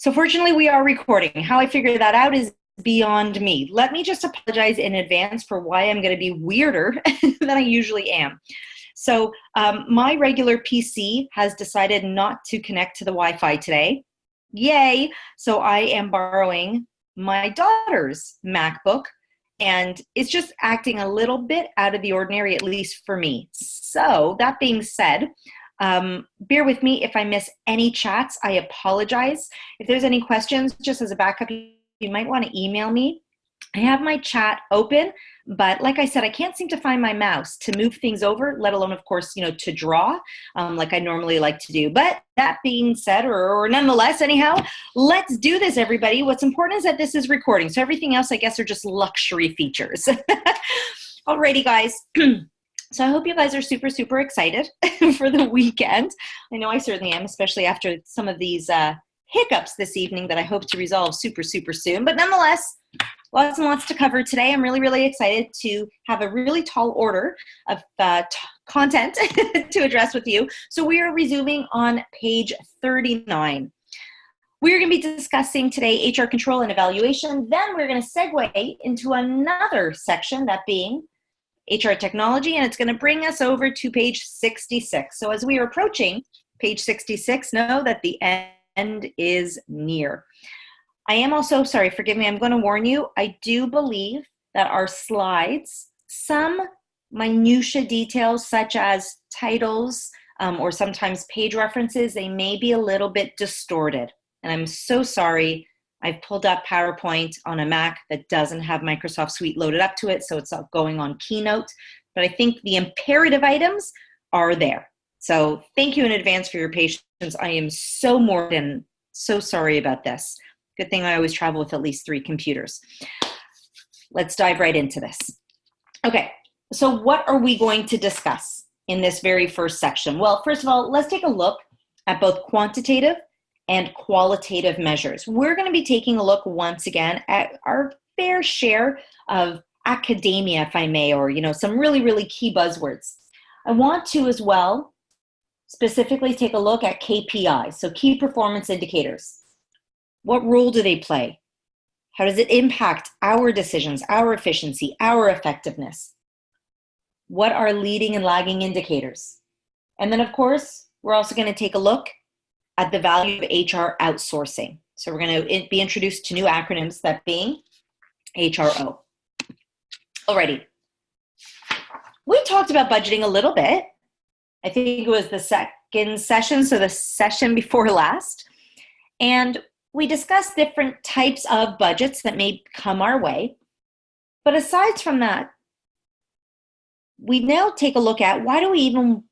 So fortunately, we are recording. How I figured that out is beyond me. Let me just apologize in advance for why I'm going to be weirder than I usually am. So my regular PC has decided not to connect to the Wi-Fi today. Yay! So I am borrowing my daughter's MacBook, and it's just acting a little bit out of the ordinary, at least for me. So that being said, bear with me if I miss any chats. I apologize. If there's any questions, just as a backup, you might want to email me. I have my chat open, but like I said, I can't seem to find my mouse to move things over, let alone, of course, to draw like I normally like to do. But that being said, or nonetheless, anyhow, let's do this, everybody. What's important is that this is recording. So everything else, I guess, are just luxury features. Alrighty, guys. So I hope you guys are super, super excited for the weekend. I know I certainly am, especially after some of these hiccups this evening that I hope to resolve super, super soon. But nonetheless, lots and lots to cover today. I'm really, really excited to have a really tall order of content to address with you. So we are resuming on page 39. We're going to be discussing today HR control and evaluation. Then we're going to segue into another section, that being HR technology, and it's going to bring us over to page 66. So as we are approaching page 66, know that the end is near. I am also, sorry, forgive me, I'm going to warn you, I do believe that our slides, some minutia details such as titles or sometimes page references, they may be a little bit distorted. And I'm so sorry. I've pulled up PowerPoint on a Mac that doesn't have Microsoft Suite loaded up to it, so it's not going on Keynote. But I think the imperative items are there. So thank you in advance for your patience. I am so sorry about this. Good thing I always travel with at least 3 computers. Let's dive right into this. Okay, so what are we going to discuss in this very first section? Well, first of all, let's take a look at both quantitative and qualitative measures. We're going to be taking a look once again at our fair share of academia, if I may, or some really, really key buzzwords. I want to as well specifically take a look at KPIs, so key performance indicators. What role do they play? How does it impact our decisions, our efficiency, our effectiveness? What are leading and lagging indicators? And then, of course, we're also going to take a look at the value of HR outsourcing. So we're going to be introduced to new acronyms, that being HRO. Alrighty. We talked about budgeting a little bit. I think it was the second session, so the session before last. And we discussed different types of budgets that may come our way. But aside from that, we now take a look at why do we even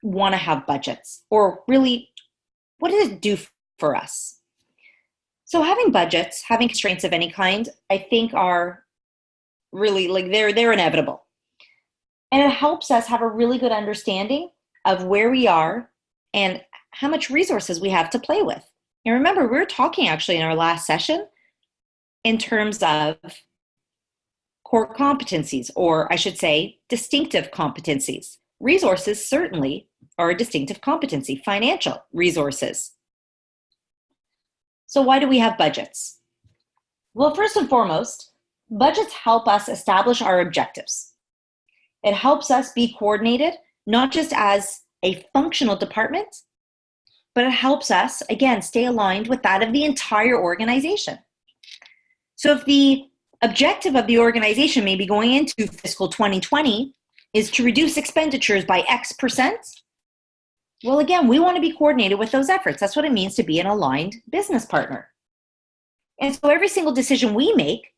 want to have budgets? Or really, what does it do for us? So having budgets, having constraints of any kind, I think are really they're inevitable. And it helps us have a really good understanding of where we are and how much resources we have to play with. And remember, we were talking actually in our last session in terms of core competencies, or I should say distinctive competencies. Resources certainly are a distinctive competency, financial resources. So why do we have budgets? Well, first and foremost, budgets help us establish our objectives. It helps us be coordinated, not just as a functional department, but it helps us, again, stay aligned with that of the entire organization. So if the objective of the organization maybe going into fiscal 2020 is to reduce expenditures by X%, well, again, we want to be coordinated with those efforts. That's what it means to be an aligned business partner. And so every single decision we make,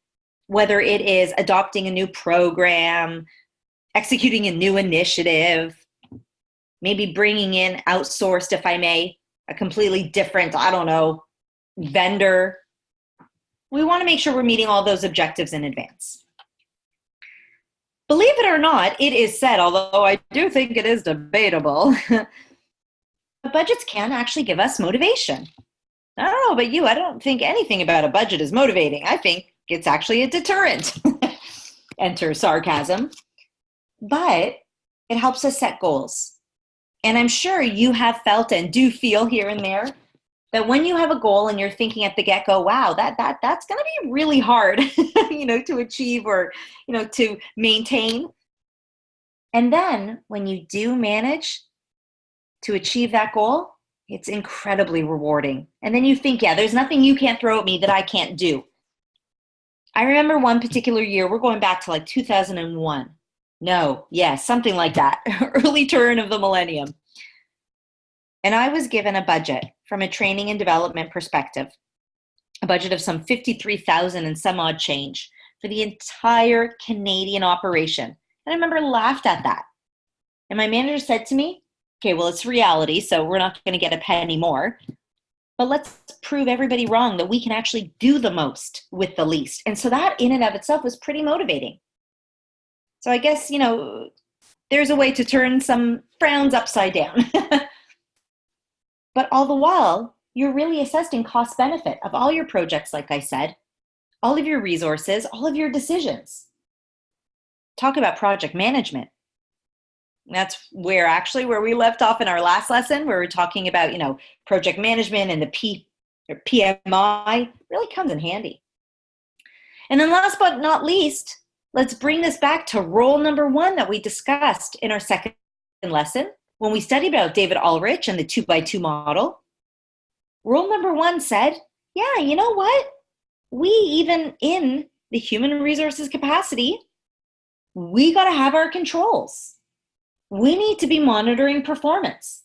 whether it is adopting a new program, executing a new initiative, maybe bringing in outsourced, if I may, a completely different, vendor, we want to make sure we're meeting all those objectives in advance. Believe it or not, it is said, although I do think it is debatable, budgets can actually give us motivation. I don't know about you, I don't think anything about a budget is motivating. I think it's actually a deterrent. Enter sarcasm. But it helps us set goals. And I'm sure you have felt and do feel here and there But when you have a goal and you're thinking at the get-go, wow, that's going to be really hard, to achieve or, to maintain. And then when you do manage to achieve that goal, it's incredibly rewarding. And then you think, yeah, there's nothing you can't throw at me that I can't do. I remember one particular year, we're going back to like 2001. No, yeah, something like that, early turn of the millennium. And I was given a budget from a training and development perspective, a budget of some 53,000 and some odd change for the entire Canadian operation. And I remember laughed at that. And my manager said to me, okay, well, it's reality, so we're not going to get a penny more. But let's prove everybody wrong that we can actually do the most with the least. And so that in and of itself was pretty motivating. So I guess, there's a way to turn some frowns upside down. But all the while, you're really assessing cost benefit of all your projects, like I said, all of your resources, all of your decisions. Talk about project management. That's where we left off in our last lesson, where we're talking about, project management, and the PMI really comes in handy. And then last but not least, let's bring this back to role number 1 that we discussed in our second lesson when we studied about David Ulrich and the 2x2 model. Rule number 1 said, yeah, you know what? We, even in the human resources capacity, we got to have our controls. We need to be monitoring performance.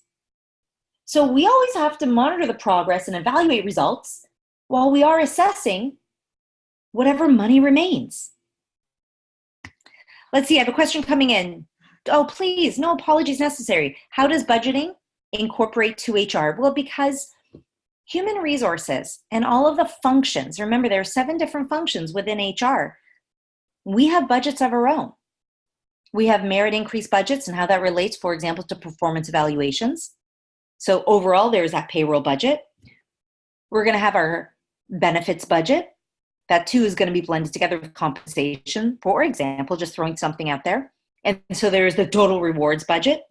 So we always have to monitor the progress and evaluate results while we are assessing whatever money remains. Let's see, I have a question coming in. Oh, please, no apologies necessary. How does budgeting incorporate to HR? Well, because human resources and all of the functions, remember there are 7 different functions within HR. We have budgets of our own. We have merit increase budgets and how that relates, for example, to performance evaluations. So overall, there's that payroll budget. We're going to have our benefits budget. That too is going to be blended together with compensation, for example, just throwing something out there. And so there's the total rewards budget.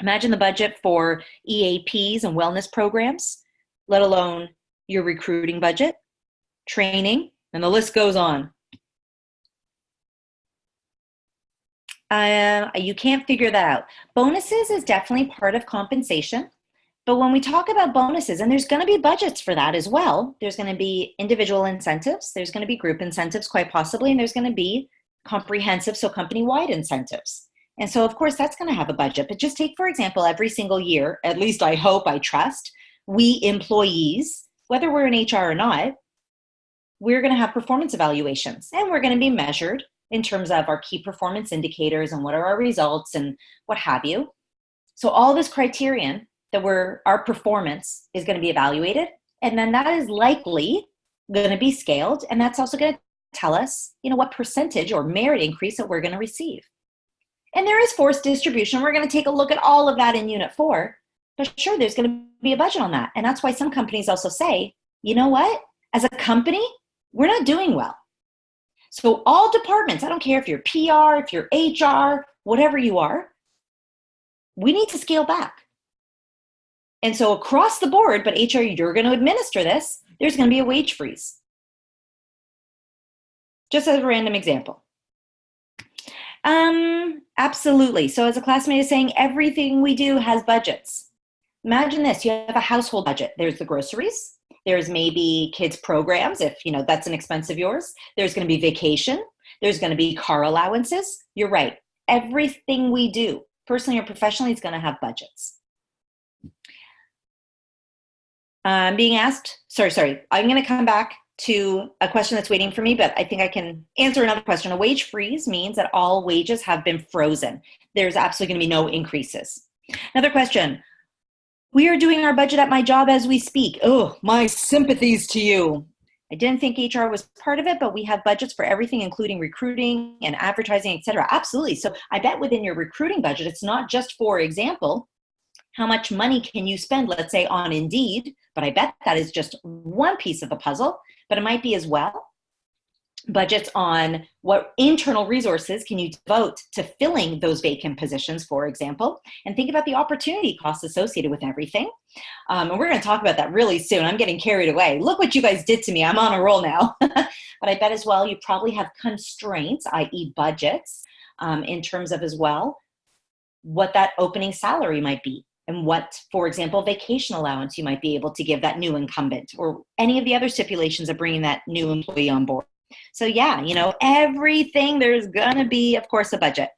Imagine the budget for EAPs and wellness programs, let alone your recruiting budget, training, and the list goes on. You can't figure that out. Bonuses is definitely part of compensation. But when we talk about bonuses, and there's going to be budgets for that as well, there's going to be individual incentives, there's going to be group incentives quite possibly, and there's going to be comprehensive, so company-wide incentives. And so, of course, that's going to have a budget. But just take, for example, every single year, at least I hope, I trust, we employees, whether we're in HR or not, we're going to have performance evaluations, and we're going to be measured in terms of our key performance indicators and what are our results and what have you. So all this criterion that our performance is going to be evaluated, and then that is likely going to be scaled, and that's also going to tell us, what percentage or merit increase that we're going to receive. And there is forced distribution. We're going to take a look at all of that in Unit 4, but sure, there's going to be a budget on that. And that's why some companies also say, you know what? As a company, we're not doing well. So all departments, I don't care if you're PR, if you're HR, whatever you are, we need to scale back. And so across the board, but HR, you're going to administer this, there's going to be a wage freeze. Just as a random example. Absolutely. So as a classmate is saying, everything we do has budgets. Imagine this, you have a household budget. There's the groceries. There's maybe kids programs, if that's an expense of yours. There's going to be vacation. There's going to be car allowances. You're right. Everything we do, personally or professionally, is going to have budgets. Being asked, sorry. I'm going to come back to a question that's waiting for me, but I think I can answer another question. A wage freeze means that all wages have been frozen. There's absolutely going to be no increases. Another question. We are doing our budget at my job as we speak. Oh, my sympathies to you. I didn't think HR was part of it, but we have budgets for everything, including recruiting and advertising, etc. Absolutely. So I bet within your recruiting budget, it's not just, for example, how much money can you spend, let's say, on Indeed, but I bet that is just one piece of the puzzle, but it might be as well budgets on what internal resources can you devote to filling those vacant positions, for example, and think about the opportunity costs associated with everything. And we're going to talk about that really soon. I'm getting carried away. Look what you guys did to me. I'm on a roll now. But I bet as well you probably have constraints, i.e. budgets, in terms of as well what that opening salary might be and what, for example, vacation allowance you might be able to give that new incumbent, or any of the other stipulations of bringing that new employee on board. So yeah, you know, everything, there's gonna be, of course, a budget.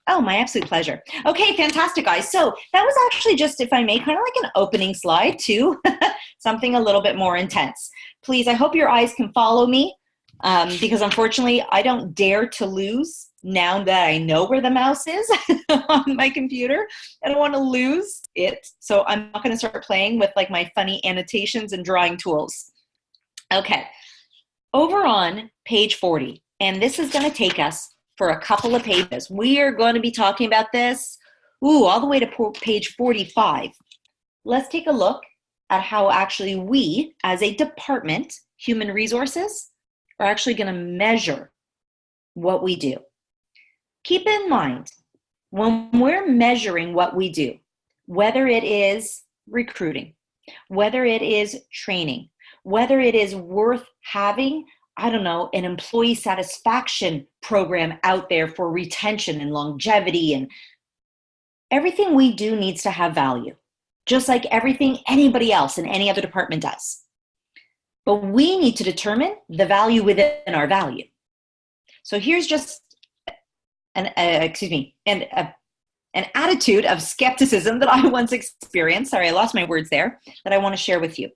Oh, my absolute pleasure. Okay, fantastic, guys. So that was actually just, if I may, kind of like an opening slide to something a little bit more intense. Please, I hope your eyes can follow me, because unfortunately, I don't dare to lose now that I know where the mouse is on my computer. I don't want to lose it. So I'm not going to start playing with like my funny annotations and drawing tools. Okay. Over on page 40, and this is going to take us for a couple of pages. We are going to be talking about this, all the way to page 45. Let's take a look at how actually we, as a department, human resources, are actually going to measure what we do. Keep in mind, when we're measuring what we do, whether it is recruiting, whether it is training, whether it is worth having, I don't know, an employee satisfaction program out there for retention and longevity, and everything we do needs to have value, just like everything anybody else in any other department does. But we need to determine the value within our value. So here's just an attitude of skepticism that I once experienced. Sorry, I lost my words there, that I want to share with you.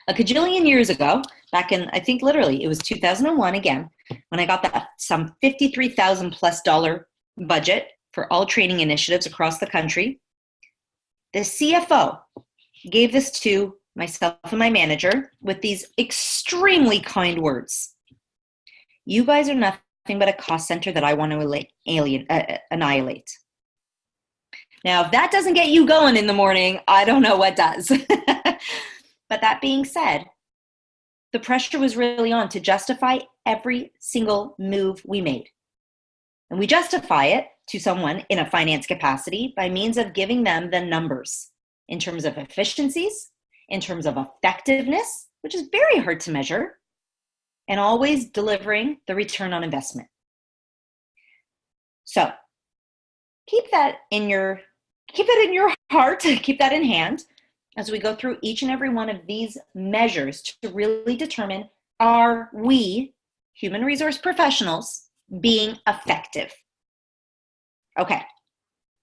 A cajillion years ago, back in, I think literally, it was 2001 again, when I got that some $53,000+ budget for all training initiatives across the country, the CFO gave this to myself and my manager with these extremely kind words. You guys are nothing but a cost center that I want to annihilate. Now, if that doesn't get you going in the morning, I don't know what does. But that being said, the pressure was really on to justify every single move we made. And we justify it to someone in a finance capacity by means of giving them the numbers in terms of efficiencies, in terms of effectiveness, which is very hard to measure, and always delivering the return on investment. So keep that in your heart, keep that in hand, as we go through each and every one of these measures to really determine, are we, human resource professionals, being effective? Okay,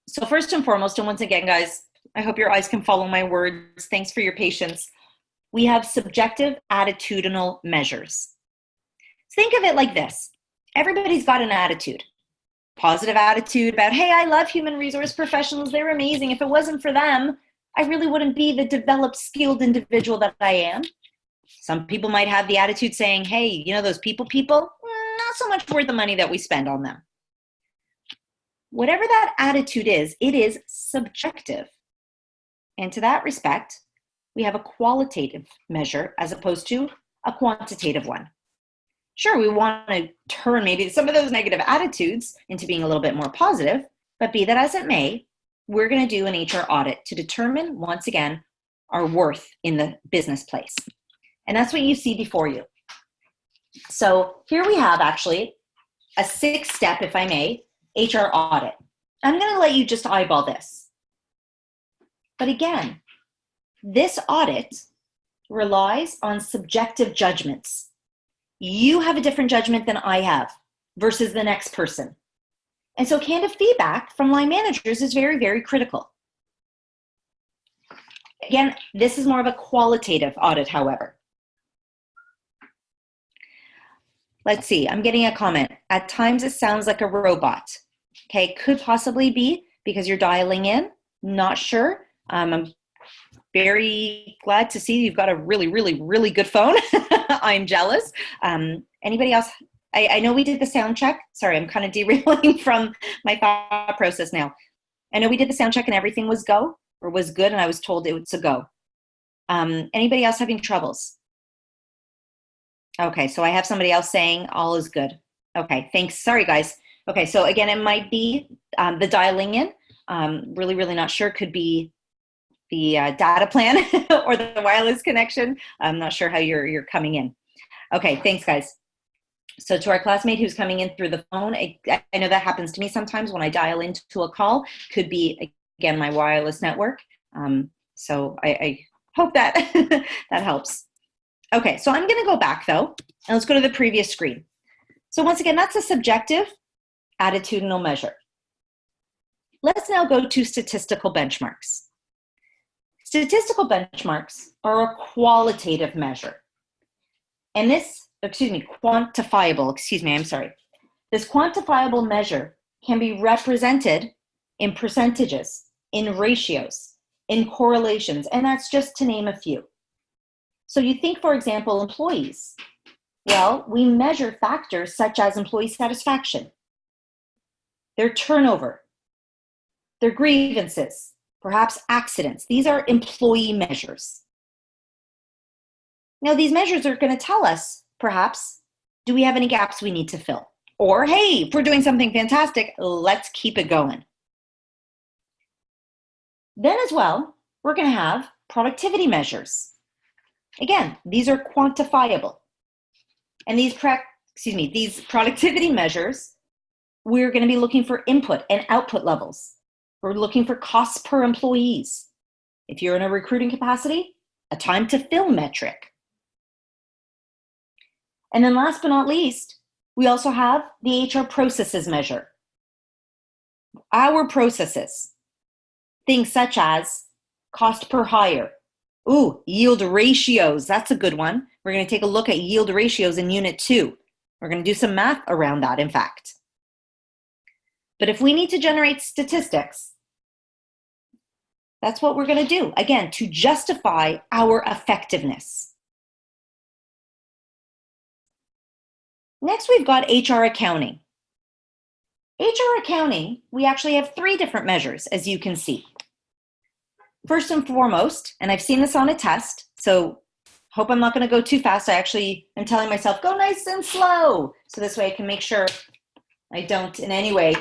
so first and foremost, and once again, guys, I hope your eyes can follow my words. Thanks for your patience. We have subjective attitudinal measures. Think of it like this. Everybody's got an attitude. Positive attitude about, hey, I love human resource professionals. They're amazing. If it wasn't for them, I really wouldn't be the developed, skilled individual that I am. Some people might have the attitude saying, hey, you know those people, not so much worth the money that we spend on them. Whatever that attitude is, it is subjective. And to that respect, we have a qualitative measure as opposed to a quantitative one. Sure, we want to turn maybe some of those negative attitudes into being a little bit more positive, but be that as it may, we're going to do an HR audit to determine, once again, our worth in the business place. And that's what you see before you. So here we have actually a 6-step, if I may, HR audit. I'm going to let you just eyeball this. But again, this audit relies on subjective judgments. You have a different judgment than I have versus the next person. And so candid feedback from line managers is very, very critical. Again, this is more of a qualitative audit, however. Let's see, I'm getting a comment. At times it sounds like a robot. Okay, could possibly be because you're dialing in, not sure. I'm very glad to see you've got a really, really, really good phone. I'm jealous. Anybody else? I know we did the sound check. Sorry, I'm kind of derailing from my thought process now. I know we did the sound check and everything was go or was good, and I was told it was a go. Anybody else having troubles? Okay, so I have somebody else saying all is good. Okay, thanks. Sorry, guys. Okay, so again, it might be the dialing in. Really, really not sure. Could be the data plan or the wireless connection. I'm not sure how you're coming in. Okay, thanks, guys. So to our classmate who's coming in through the phone, I know that happens to me sometimes when I dial into a call. Could be, again, my wireless network. So I hope that that helps. Okay, so I'm going to go back, though, and let's go to the previous screen. So once again, that's a subjective attitudinal measure. Let's now go to statistical benchmarks. Statistical benchmarks are a qualitative measure. And this, quantifiable, This quantifiable measure can be represented in percentages, in ratios, in correlations, and that's just to name a few. So you think, for example, employees. Well, we measure factors such as employee satisfaction, their turnover, their grievances, perhaps accidents. These are employee measures. Now, these measures are going to tell us, perhaps, do we have any gaps we need to fill? Or, hey, if we're doing something fantastic, let's keep it going. Then as well, we're going to have productivity measures. Again, these are quantifiable. And these productivity measures, we're going to be looking for input and output levels. We're looking for costs per employees. If you're in a recruiting capacity, a time to fill metric. And then last but not least, we also have the HR processes measure. Our processes, things such as cost per hire. Ooh, yield ratios, that's a good one. We're going to take a look at yield ratios in Unit 2. We're going to do some math around that, in fact. But if we need to generate statistics, that's what we're going to do, again, to justify our effectiveness. Next, we've got HR accounting. HR accounting, we actually have 3 different measures, as you can see. First and foremost, and I've seen this on a test, so hope I'm not going to go too fast. I actually am telling myself, go nice and slow, so this way I can make sure I don't in any way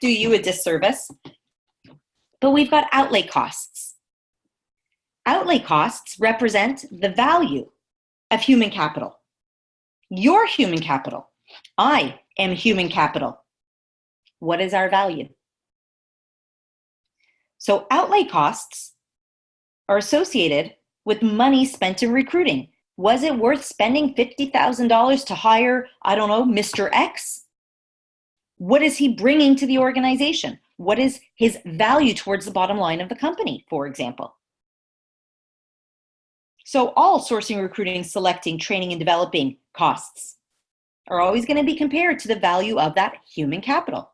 do you a disservice. But we've got outlay costs. Outlay costs represent the value of human capital. You're human capital. I am human capital. What is our value? So outlay costs are associated with money spent in recruiting. Was it worth spending $50,000 to hire, I don't know, Mr. X? What is he bringing to the organization? What is his value towards the bottom line of the company, for example? So all sourcing, recruiting, selecting, training, and developing costs are always going to be compared to the value of that human capital.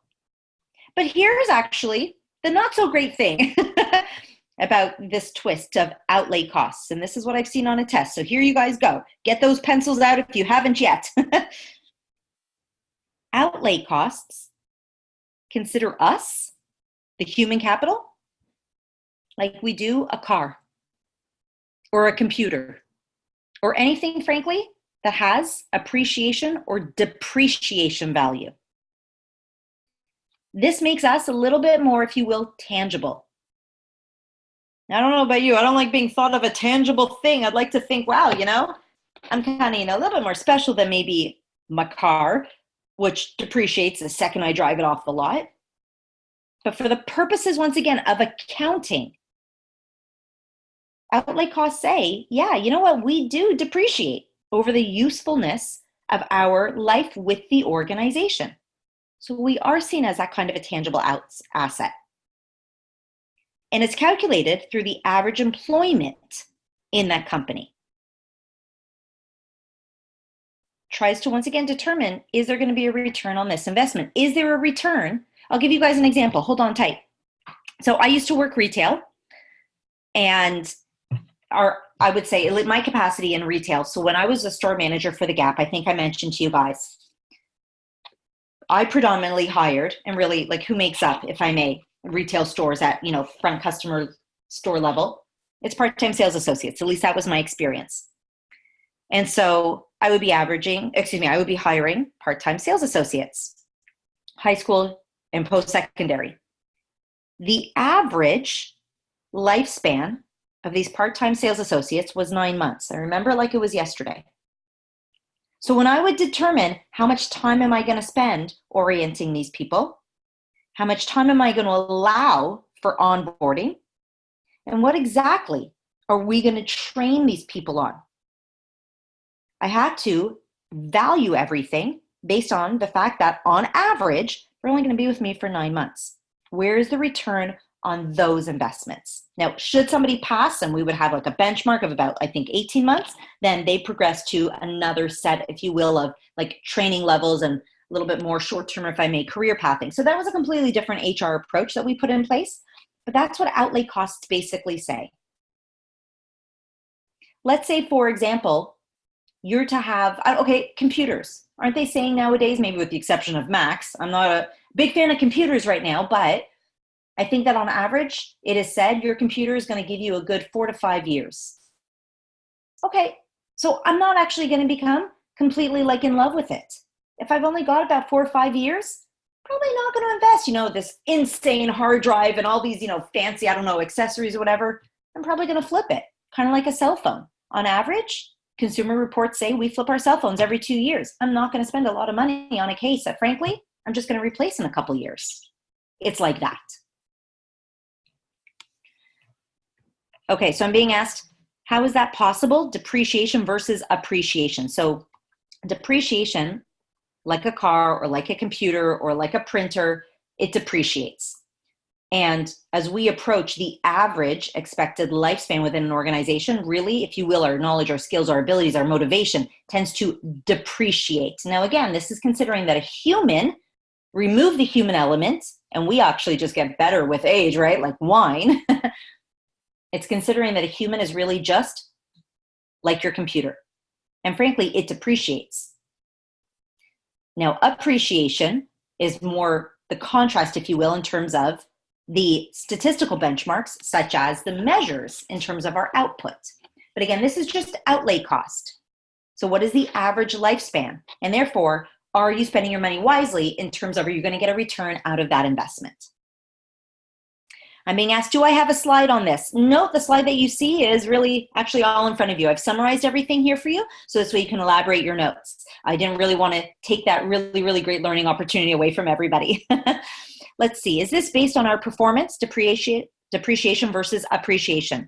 But here's actually the not so great thing about this twist of outlay costs. And this is what I've seen on a test. So here you guys go. Get those pencils out if you haven't yet. Outlay costs consider us, the human capital, like we do a car or a computer or anything, frankly, that has appreciation or depreciation value. This makes us a little bit more, if you will, tangible. I don't know about you. I don't like being thought of a tangible thing. I'd like to think, wow, I'm kind of, a little bit more special than maybe my car, which depreciates the second I drive it off the lot. But for the purposes, once again, of accounting, outlay costs say, yeah, you know what? We do depreciate over the usefulness of our life with the organization. So we are seen as that kind of a tangible asset. And it's calculated through the average employment in that company. Tries to once again determine, is there going to be a return on this investment? Is there a return? I'll give you guys an example. Hold on tight. So I used to work retail, and I would say my capacity in retail. So when I was a store manager for the Gap, I think I mentioned to you guys, I predominantly hired, and really, like, who makes up, if I may, retail stores at, front customer store level? It's part-time sales associates. At least that was my experience. And so I would be I would be hiring part-time sales associates, high school and post-secondary. The average lifespan of these part-time sales associates was 9 months. I remember it like it was yesterday. So when I would determine how much time am I going to spend orienting these people, how much time am I going to allow for onboarding, and what exactly are we going to train these people on? I had to value everything based on the fact that on average, they're only going to be with me for 9 months. Where is the return on those investments? Now, should somebody pass, and we would have like a benchmark of about, I think, 18 months, then they progress to another set, if you will, of like training levels and a little bit more short-term, if I may, career pathing. So that was a completely different HR approach that we put in place, but that's what outlay costs basically say. Let's say, for example, you're to have, okay, computers. Aren't they saying nowadays, maybe with the exception of Macs, I'm not a big fan of computers right now, but I think that on average, it is said your computer is going to give you a good 4 to 5 years. Okay, so I'm not actually going to become completely like in love with it. If I've only got about 4 or 5 years, probably not going to invest, this insane hard drive and all these, fancy, accessories or whatever. I'm probably going to flip it, kind of like a cell phone. On average, consumer reports say we flip our cell phones every 2 years. I'm not going to spend a lot of money on a case that, frankly, I'm just going to replace in a couple years. It's like that. Okay, so I'm being asked, how is that possible? Depreciation versus appreciation. So depreciation, like a car or like a computer or like a printer, it depreciates. And as we approach the average expected lifespan within an organization, really, if you will, our knowledge, our skills, our abilities, our motivation tends to depreciate. Now, again, this is considering that a human, remove the human element, and we actually just get better with age, right? Like wine. It's considering that a human is really just like your computer. And frankly, it depreciates. Now, appreciation is more the contrast, if you will, in terms of the statistical benchmarks, such as the measures in terms of our output. But again, this is just outlay cost. So what is the average lifespan? And therefore, are you spending your money wisely in terms of, are you going to get a return out of that investment? I'm being asked, do I have a slide on this? Note the slide that you see is really actually all in front of you. I've summarized everything here for you, so this way you can elaborate your notes. I didn't really want to take that really, really great learning opportunity away from everybody. Let's see, is this based on our performance, depreciation versus appreciation?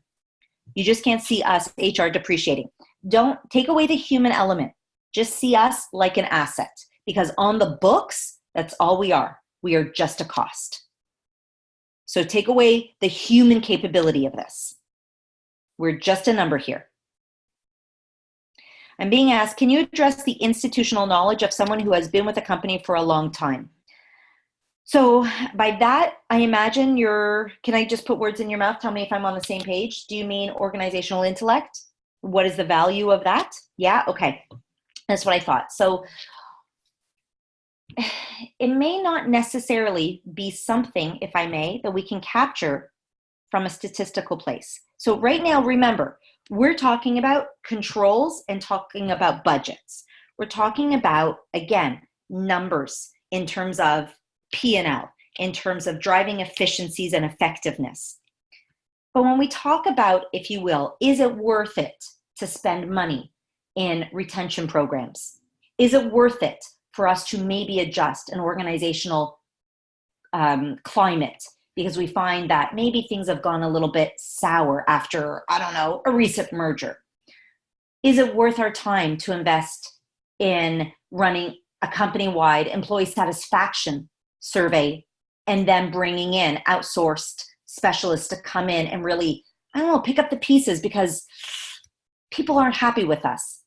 You just can't see us, HR, depreciating. Don't take away the human element. Just see us like an asset, because on the books, that's all we are. We are just a cost. So take away the human capability of this. We're just a number here. I'm being asked, can you address the institutional knowledge of someone who has been with a company for a long time? So by that, I imagine can I just put words in your mouth? Tell me if I'm on the same page. Do you mean organizational intellect? What is the value of that? Yeah, okay. That's what I thought. So it may not necessarily be something, if I may, that we can capture from a statistical place. So right now, remember, we're talking about controls and talking about budgets. We're talking about, again, numbers in terms of P&L, in terms of driving efficiencies and effectiveness. But when we talk about, if you will, is it worth it to spend money in retention programs? Is it worth it for us to maybe adjust an organizational climate because we find that maybe things have gone a little bit sour after, a recent merger? Is it worth our time to invest in running a company-wide employee satisfaction survey and then bringing in outsourced specialists to come in and really, pick up the pieces because people aren't happy with us?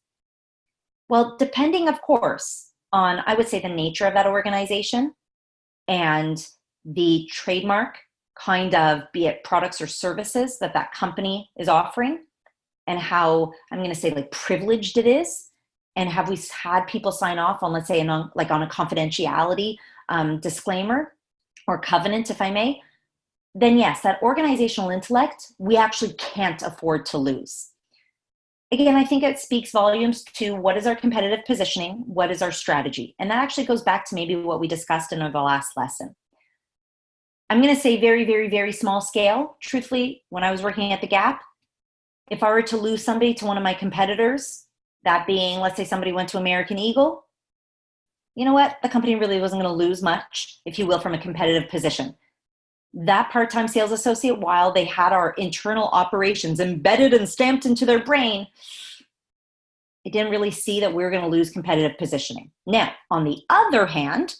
Well, depending, of course, on, I would say, the nature of that organization and the trademark kind of, be it products or services that that company is offering, and how, I'm going to say, like, privileged it is, and have we had people sign off on, let's say, on a confidentiality disclaimer or covenant, if I may, then yes, that organizational intellect, we actually can't afford to lose. again, I think it speaks volumes to what is our competitive positioning, what is our strategy. And that actually goes back to maybe what we discussed in the last lesson. I'm going to say very, very, very small scale. Truthfully, when I was working at the Gap, if I were to lose somebody to one of my competitors, that being, let's say somebody went to American Eagle, you know what? The company really wasn't going to lose much, if you will, from a competitive position. That part-time sales associate, while they had our internal operations embedded and stamped into their brain, they didn't really see that we were going to lose competitive positioning. Now, on the other hand,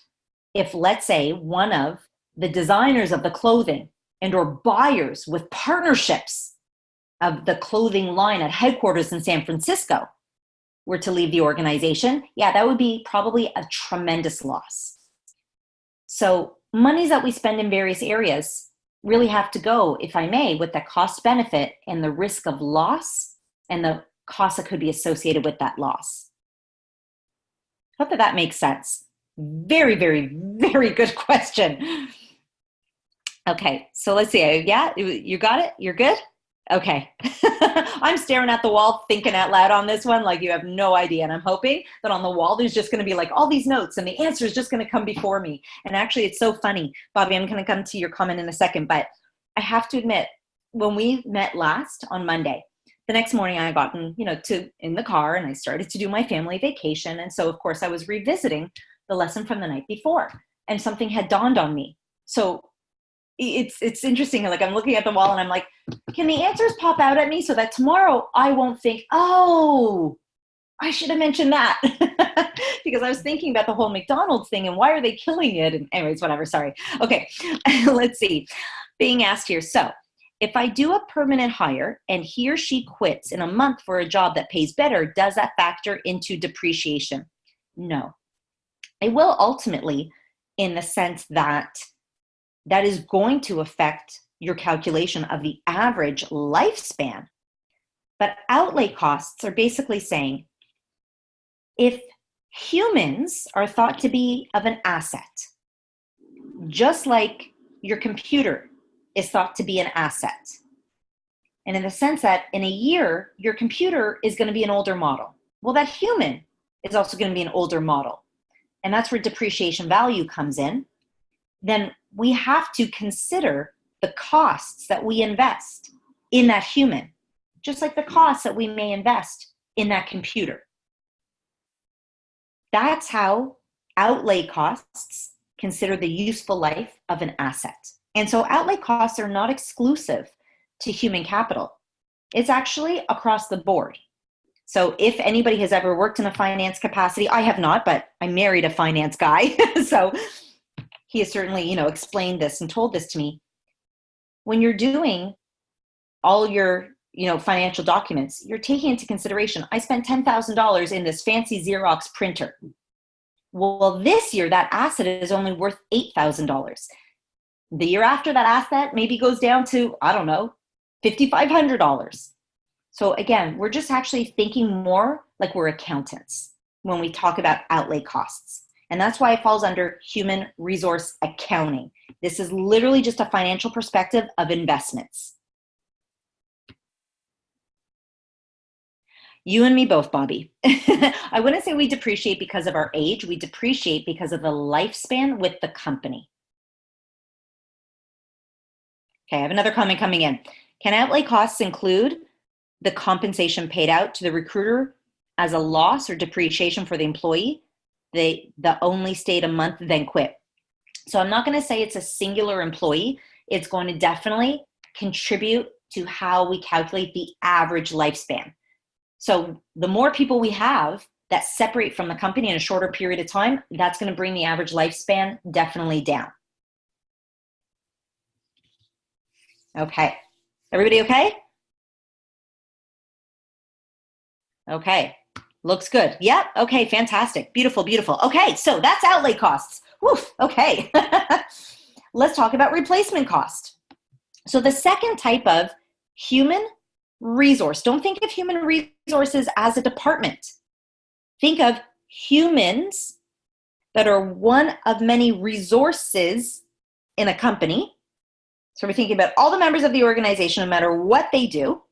if let's say one of the designers of the clothing and or buyers with partnerships of the clothing line at headquarters in San Francisco were to leave the organization, yeah, that would be probably a tremendous loss. So monies that we spend in various areas really have to go, if I may, with the cost benefit and the risk of loss and the cost that could be associated with that loss. Hope that makes sense. Very, very, very good question. Okay, so let's see. Yeah, you got it? You're good? Okay. I'm staring at the wall thinking out loud on this one like you have no idea. And I'm hoping that on the wall there's just going to be like all these notes and the answer is just going to come before me. And actually it's so funny. Bobby, I'm going to come to your comment in a second, but I have to admit, when we met last on Monday, the next morning I got in the car and I started to do my family vacation. And so of course I was revisiting the lesson from the night before and something had dawned on me. So it's interesting. Like I'm looking at the wall and I'm like, can the answers pop out at me so that tomorrow I won't think, oh, I should have mentioned that because I was thinking about the whole McDonald's thing and why are they killing it? And anyways, whatever. Sorry. Okay. Let's see. Being asked here. So if I do a permanent hire and he or she quits in a month for a job that pays better, does that factor into depreciation? No. It will ultimately, in the sense that that is going to affect your calculation of the average lifespan. But outlay costs are basically saying, if humans are thought to be of an asset, just like your computer is thought to be an asset, and in the sense that in a year, your computer is going to be an older model. Well, that human is also going to be an older model. And that's where depreciation value comes in. Then we have to consider the costs that we invest in that human, just like the costs that we may invest in that computer. That's how outlay costs consider the useful life of an asset. And so outlay costs are not exclusive to human capital. It's actually across the board. So if anybody has ever worked in a finance capacity, I have not, but I married a finance guy. So he has certainly, explained this and told this to me. When you're doing all your, financial documents, you're taking into consideration, I spent $10,000 in this fancy Xerox printer. Well, this year that asset is only worth $8,000. The year after, that asset maybe goes down to, I don't know, $5,500. So again, we're just actually thinking more like we're accountants when we talk about outlay costs. And that's why it falls under human resource accounting. This is literally just a financial perspective of investments. You and me both, Bobby. I wouldn't say we depreciate because of our age. We depreciate because of the lifespan with the company. Okay, I have another comment coming in. Can outlay costs include the compensation paid out to the recruiter as a loss or depreciation for the employee? They only stayed a month, then quit. So I'm not going to say it's a singular employee. It's going to definitely contribute to how we calculate the average lifespan. So the more people we have that separate from the company in a shorter period of time, that's going to bring the average lifespan definitely down. Okay. Everybody okay? Okay. Looks good. Yep. Okay. Fantastic. Beautiful. Beautiful. Okay. So that's outlay costs. Woof. Okay. Let's talk about replacement cost. So the second type of human resource, don't think of human resources as a department. Think of humans that are one of many resources in a company. So we're thinking about all the members of the organization, no matter what they do.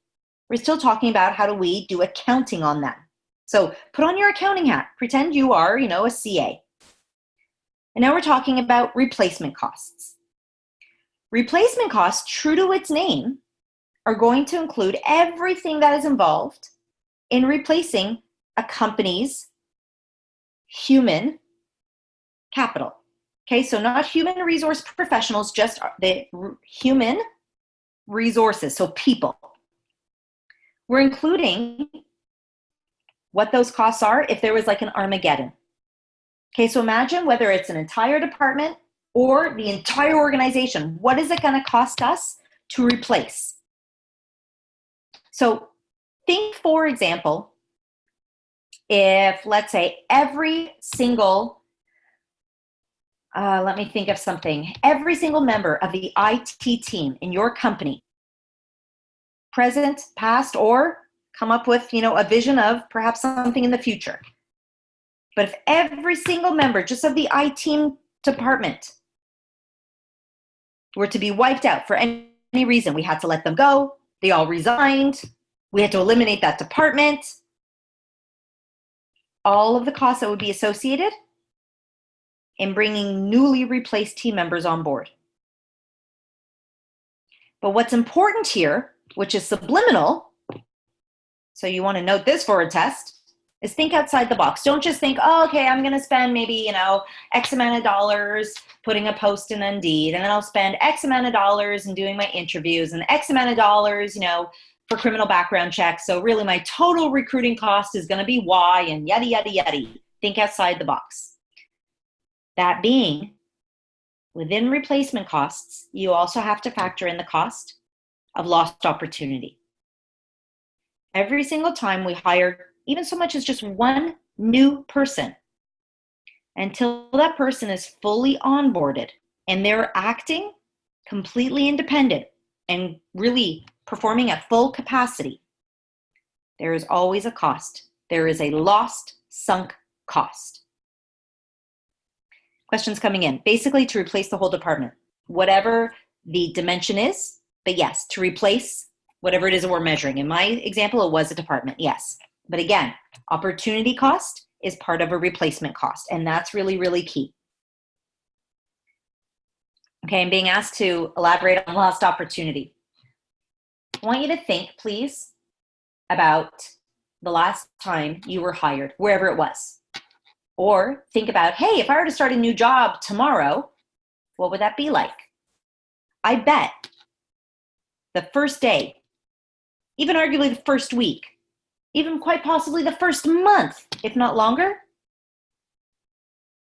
We're still talking about how do we do accounting on them. So put on your accounting hat. Pretend you are, a CA. And now we're talking about replacement costs. Replacement costs, true to its name, are going to include everything that is involved in replacing a company's human capital. Okay, so not human resource professionals, just the human resources, so people. We're including what those costs are if there was like an Armageddon. Okay, so imagine whether it's an entire department or the entire organization, what is it going to cost us to replace? So think, for example, if let's say every single, let me think of something, every single member of the IT team in your company, present, past, or come up with, a vision of perhaps something in the future. But if every single member just of the IT department were to be wiped out for any reason, we had to let them go, they all resigned, we had to eliminate that department, all of the costs that would be associated in bringing newly replaced team members on board. But what's important here, which is subliminal, so you want to note this for a test, is think outside the box. Don't just think, oh, okay, I'm going to spend maybe, X amount of dollars putting a post in Indeed, and then I'll spend X amount of dollars in doing my interviews, and X amount of dollars, for criminal background checks. So really my total recruiting cost is going to be Y, and yada, yada, yada. Think outside the box. That being, within replacement costs, you also have to factor in the cost of lost opportunity. Every single time we hire even so much as just one new person, until that person is fully onboarded and they're acting completely independent and really performing at full capacity, there is always a cost. There is a lost, sunk cost. Questions coming in. Basically, to replace the whole department, whatever the dimension is, but yes, to replace whatever it is that we're measuring. In my example, it was a department, yes. But again, opportunity cost is part of a replacement cost, and that's really, really key. Okay, I'm being asked to elaborate on lost opportunity. I want you to think, please, about the last time you were hired, wherever it was. Or think about, hey, if I were to start a new job tomorrow, what would that be like? I bet the first day, even arguably the first week, even quite possibly the first month, if not longer,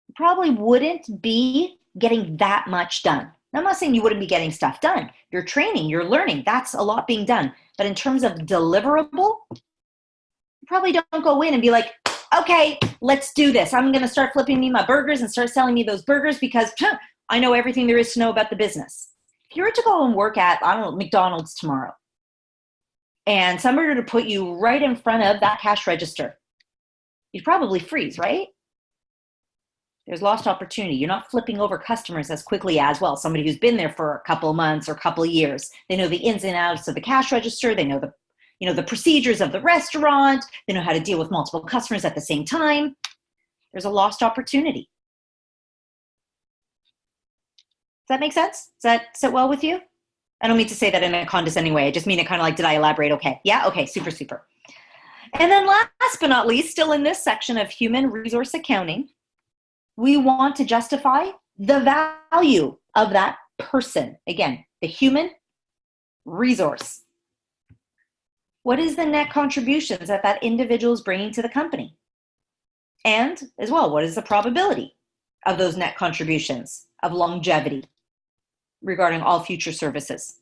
you probably wouldn't be getting that much done. Now, I'm not saying you wouldn't be getting stuff done. You're training, you're learning, that's a lot being done. But in terms of deliverable, you probably don't go in and be like, okay, let's do this. I'm going to start flipping me my burgers and start selling me those burgers because I know everything there is to know about the business. If you were to go and work at, McDonald's tomorrow, and somebody were to put you right in front of that cash register, you'd probably freeze, right? There's lost opportunity. You're not flipping over customers as quickly as, well, somebody who's been there for a couple of months or a couple of years. They know the ins and outs of the cash register. They know the procedures of the restaurant. They know how to deal with multiple customers at the same time. There's a lost opportunity. Does that make sense? Does that sit well with you? I don't mean to say that in a condescending way. I just mean it kind of like, did I elaborate? Okay. Yeah. Okay. Super, super. And then last but not least, still in this section of human resource accounting, we want to justify the value of that person. Again, the human resource. What is the net contributions that that individual is bringing to the company? And as well, what is the probability of those net contributions of longevity regarding all future services?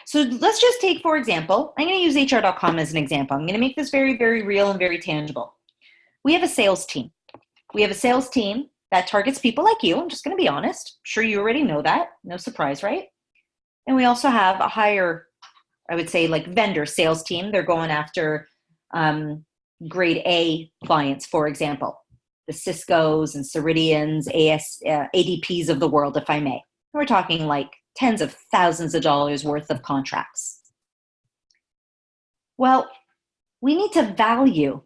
So let's just take, for example, I'm going to use HR.com as an example. I'm going to make this very, very real and very tangible. We have a sales team. We have a sales team that targets people like you. I'm just going to be honest. I'm sure you already know that. No surprise, right? And we also have a higher, I would say, like vendor sales team. They're going after grade A clients, for example, the Ciscos and Ceridians, ADPs of the world, if I may. We're talking like tens of thousands of dollars worth of contracts. Well, we need to value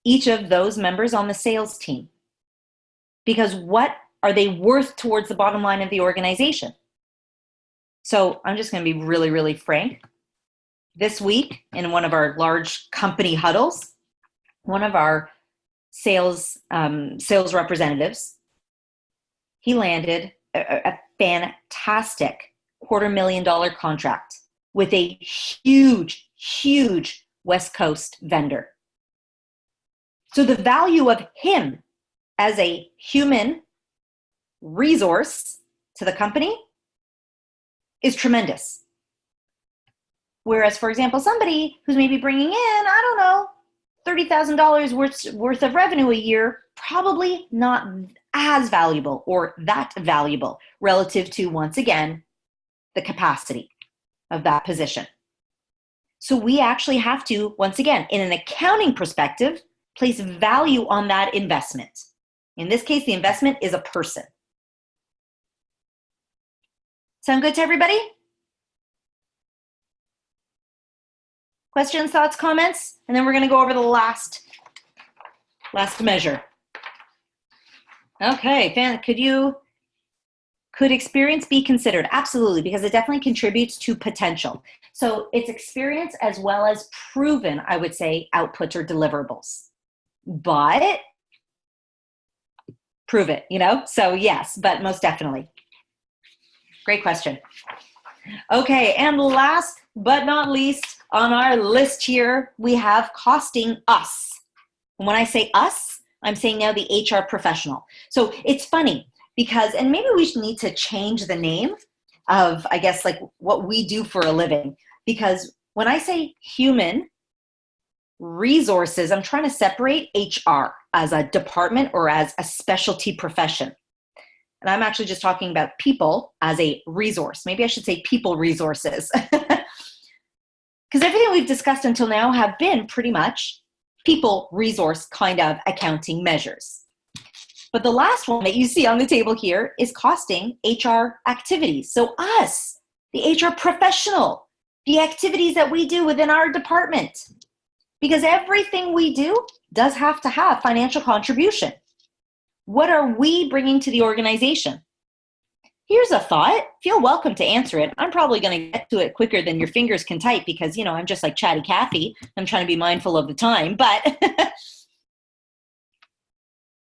each of those members on the sales team, because what are they worth towards the bottom line of the organization? So I'm just going to be really, really frank. This week, in one of our large company huddles, one of our sales representatives, he landed a fantastic $250,000 contract with a huge, huge West Coast vendor. So the value of him as a human resource to the company is tremendous. Whereas, for example, somebody who's maybe bringing in, I don't know, $30,000 worth of revenue a year, probably not as valuable or that valuable relative to, once again, the capacity of that position. So we actually have to, once again, in an accounting perspective, place value on that investment. In this case, the investment is a person. Sound good to everybody? Questions, thoughts, comments? And then we're going to go over the last measure. Okay, could experience be considered? Absolutely, because it definitely contributes to potential. So it's experience as well as proven, I would say, outputs or deliverables. But prove it, So yes, but most definitely. Great question. Okay, and last but not least on our list here, we have costing us. And when I say us, I'm saying now the HR professional. So it's funny because, and maybe we need to change the name of, I guess, like what we do for a living. Because when I say human resources, I'm trying to separate HR as a department or as a specialty profession. And I'm actually just talking about people as a resource. Maybe I should say people resources. Because everything we've discussed until now have been pretty much people resource kind of accounting measures. But the last one that you see on the table here is costing HR activities. So us, the HR professional, the activities that we do within our department. Because everything we do does have to have financial contribution. What are we bringing to the organization? Here's a thought. Feel welcome to answer it. I'm probably going to get to it quicker than your fingers can type because, I'm just like chatty Cathy. I'm trying to be mindful of the time. But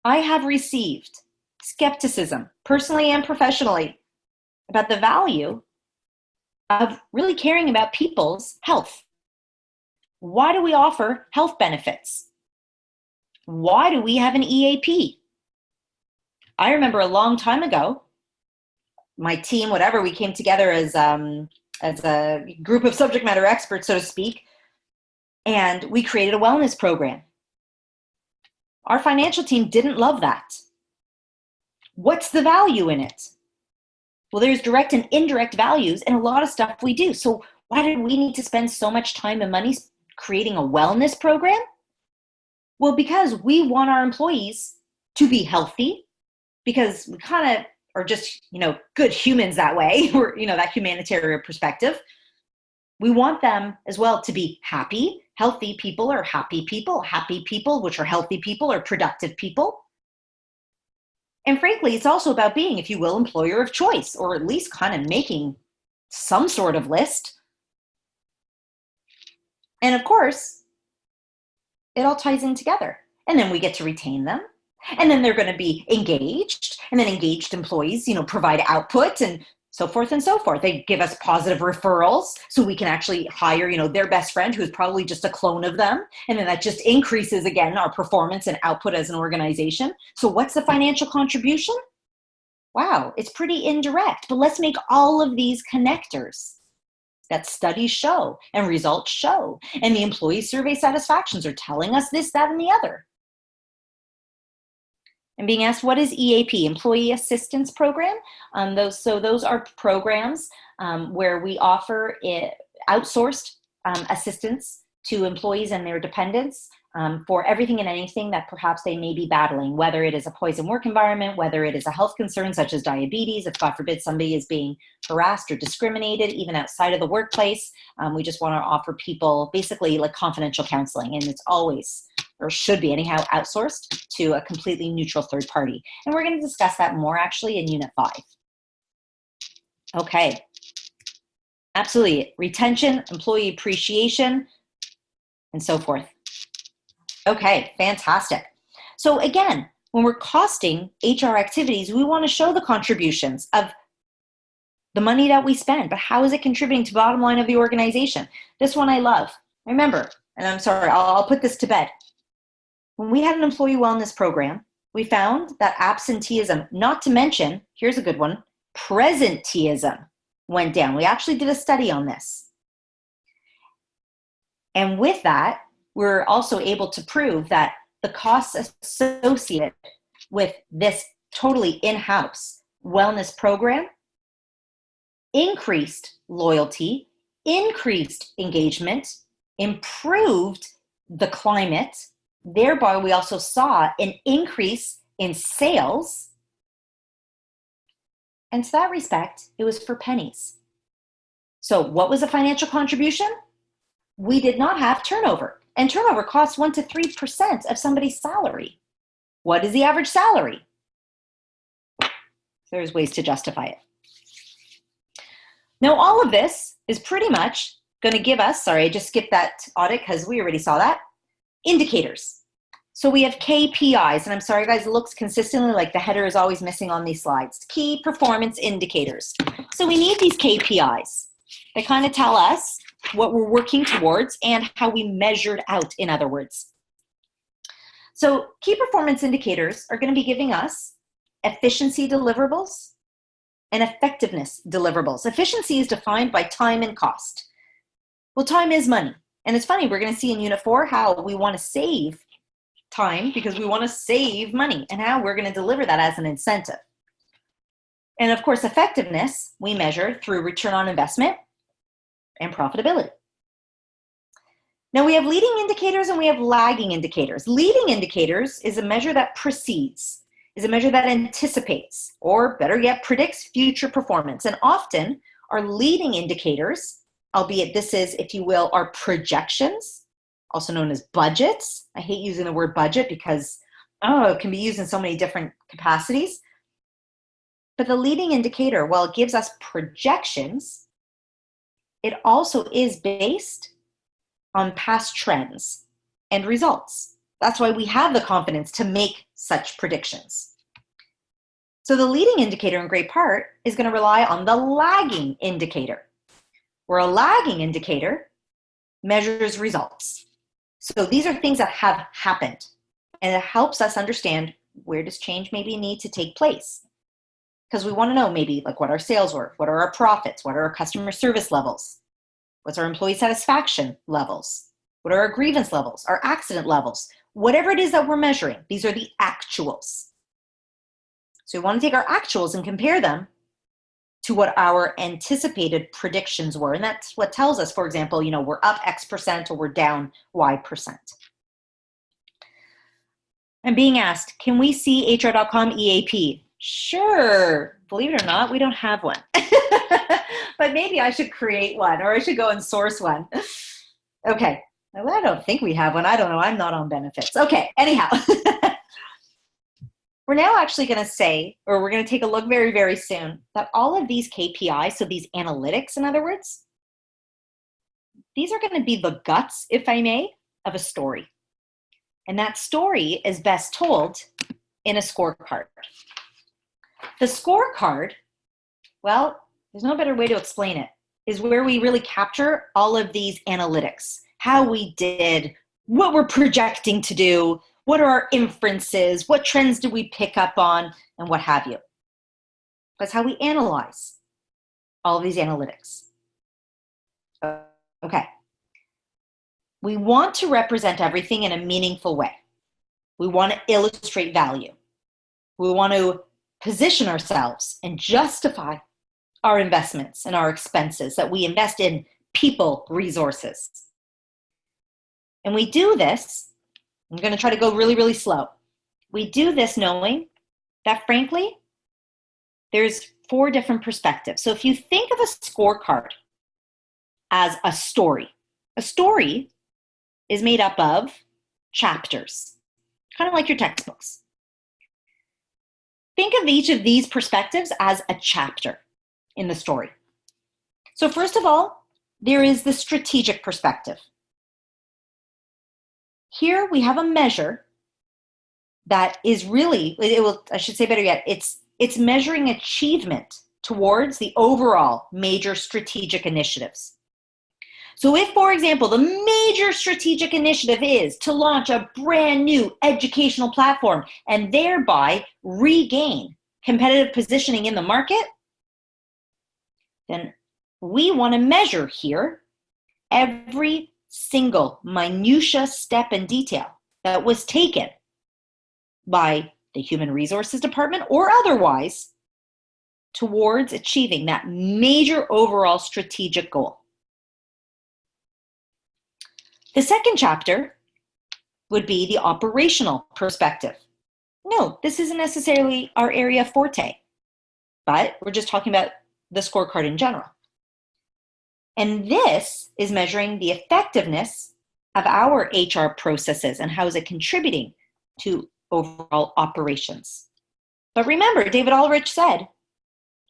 I have received skepticism, personally and professionally, about the value of really caring about people's health. Why do we offer health benefits? Why do we have an EAP? I remember a long time ago, my team, whatever, we came together as a group of subject matter experts, so to speak, and we created a wellness program. Our financial team didn't love that. What's the value in it? Well, there's direct and indirect values in a lot of stuff we do. So why did we need to spend so much time and money creating a wellness program? Well, because we want our employees to be healthy, because we kind of are just, good humans that way, or, that humanitarian perspective. We want them as well to be happy. Healthy people are happy people, which are healthy people, are productive people. And frankly, it's also about being, if you will, employer of choice, or at least kind of making some sort of list. And of course, it all ties in together. And then we get to retain them. And then they're going to be engaged, and then engaged employees, provide output and so forth and so forth. They give us positive referrals so we can actually hire, their best friend who's probably just a clone of them. And then that just increases, again, our performance and output as an organization. So what's the financial contribution? Wow, it's pretty indirect, but let's make all of these connectors that studies show and results show. And the employee survey satisfactions are telling us this, that, and the other. And being asked, what is EAP, Employee Assistance Program? Those are programs where we offer outsourced assistance to employees and their dependents for everything and anything that perhaps they may be battling, whether it is a poison work environment, whether it is a health concern such as diabetes, if God forbid somebody is being harassed or discriminated, even outside of the workplace. We just want to offer people basically like confidential counseling, and it's always, or should be anyhow, outsourced to a completely neutral third party. And we're going to discuss that more actually in Unit 5. Okay, absolutely. Retention, employee appreciation, and so forth. Okay, fantastic. So again, when we're costing HR activities, we want to show the contributions of the money that we spend, but how is it contributing to the bottom line of the organization? This one I love. Remember, and I'm sorry, I'll put this to bed. When we had an employee wellness program, we found that absenteeism, not to mention, here's a good one, presenteeism went down. We actually did a study on this. And with that, we're also able to prove that the costs associated with this totally in-house wellness program increased loyalty, increased engagement, improved the climate. Thereby, we also saw an increase in sales. And to that respect, it was for pennies. So what was the financial contribution? We did not have turnover. And turnover costs 1 to 3% of somebody's salary. What is the average salary? There's ways to justify it. Now, all of this is pretty much going to give us, sorry, I just skipped that audit because we already saw that, indicators. So we have KPIs, and I'm sorry guys, it looks consistently like the header is always missing on these slides. Key performance indicators. So we need these KPIs. They kind of tell us what we're working towards and how we measured out, in other words. So key performance indicators are going to be giving us efficiency deliverables and effectiveness deliverables. Efficiency is defined by time and cost. Well, time is money. And it's funny, we're going to see in Unit 4 how we want to save time because we want to save money and how we're going to deliver that as an incentive. And of course, effectiveness we measure through return on investment and profitability. Now we have leading indicators and we have lagging indicators. Leading indicators is a measure that precedes, is a measure that anticipates, or better yet, predicts future performance. And often our leading indicators, albeit this is, if you will, our projections, also known as budgets. I hate using the word budget because, it can be used in so many different capacities. But the leading indicator, while it gives us projections, it also is based on past trends and results. That's why we have the confidence to make such predictions. So the leading indicator in great part is going to rely on the lagging indicator, where a lagging indicator measures results. So these are things that have happened, and it helps us understand where does change maybe need to take place. Because we want to know maybe like what our sales were, what are our profits, what are our customer service levels, what's our employee satisfaction levels, what are our grievance levels, our accident levels, whatever it is that we're measuring. These are the actuals. So we want to take our actuals and compare them to what our anticipated predictions were. And that's what tells us, for example, we're up X percent or we're down Y percent. I'm being asked, can we see HR.com EAP? Sure. Believe it or not, we don't have one. But maybe I should create one, or I should go and source one. Okay. Well, I don't think we have one. I don't know. I'm not on benefits. Okay. Anyhow, we're now actually going to say, or we're going to take a look very, very soon, that all of these KPIs, so these analytics, in other words, these are going to be the guts, if I may, of a story. And that story is best told in a scorecard. The scorecard, well, there's no better way to explain it, is where we really capture all of these analytics, how we did, what we're projecting to do, what are our inferences, what trends do we pick up on, and what have you. That's how we analyze all of these analytics. Okay. We want to represent everything in a meaningful way. We want to illustrate value. We want to position ourselves and justify our investments and our expenses that we invest in people resources. And we do this, I'm going to try to go really, really slow. We do this knowing that, frankly, there's 4 different perspectives. So if you think of a scorecard as a story is made up of chapters, kind of like your textbooks. Think of each of these perspectives as a chapter in the story. So first of all, there is the strategic perspective. Here we have a measure that is really, I should say better yet, it's measuring achievement towards the overall major strategic initiatives. So if, for example, the major strategic initiative is to launch a brand new educational platform and thereby regain competitive positioning in the market, then we want to measure here every single minutia step and detail that was taken by the human resources department or otherwise towards achieving that major overall strategic goal. The second chapter would be the operational perspective. No, this isn't necessarily our area forte, but we're just talking about the scorecard in general. And this is measuring the effectiveness of our HR processes and how is it contributing to overall operations. But remember, David Ulrich said,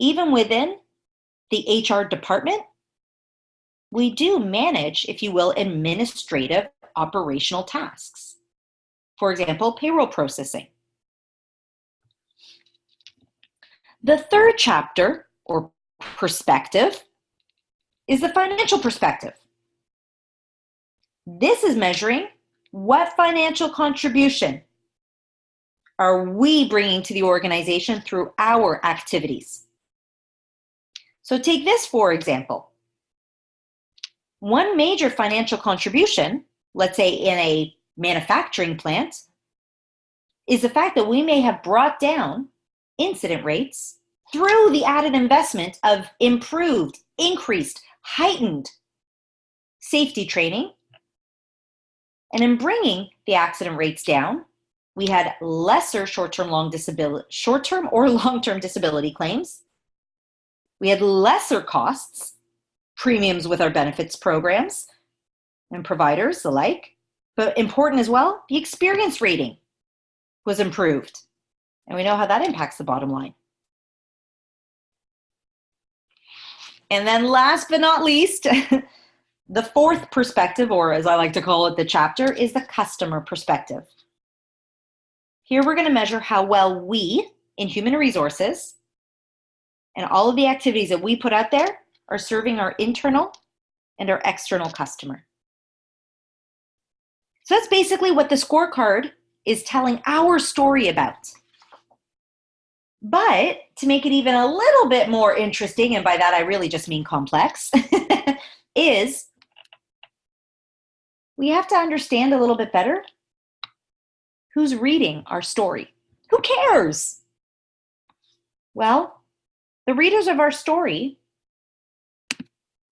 even within the HR department, we do manage, if you will, administrative operational tasks. For example, payroll processing. The third chapter, or perspective, is the financial perspective. This is measuring what financial contribution are we bringing to the organization through our activities. So take this, for example. One major financial contribution, let's say in a manufacturing plant, is the fact that we may have brought down incident rates through the added investment of improved, increased, heightened safety training. And in bringing the accident rates down, we had lesser short-term or long-term disability claims. We had lesser costs, premiums with our benefits programs and providers alike. But important as well, the experience rating was improved. And we know how that impacts the bottom line. And then last but not least, the fourth perspective, or as I like to call it, the chapter, is the customer perspective. Here we're going to measure how well we, in human resources, and all of the activities that we put out there are serving our internal and our external customer. So that's basically what the scorecard is telling our story about. But to make it even a little bit more interesting, and by that I really just mean complex, is we have to understand a little bit better who's reading our story. Who cares? Well, the readers of our story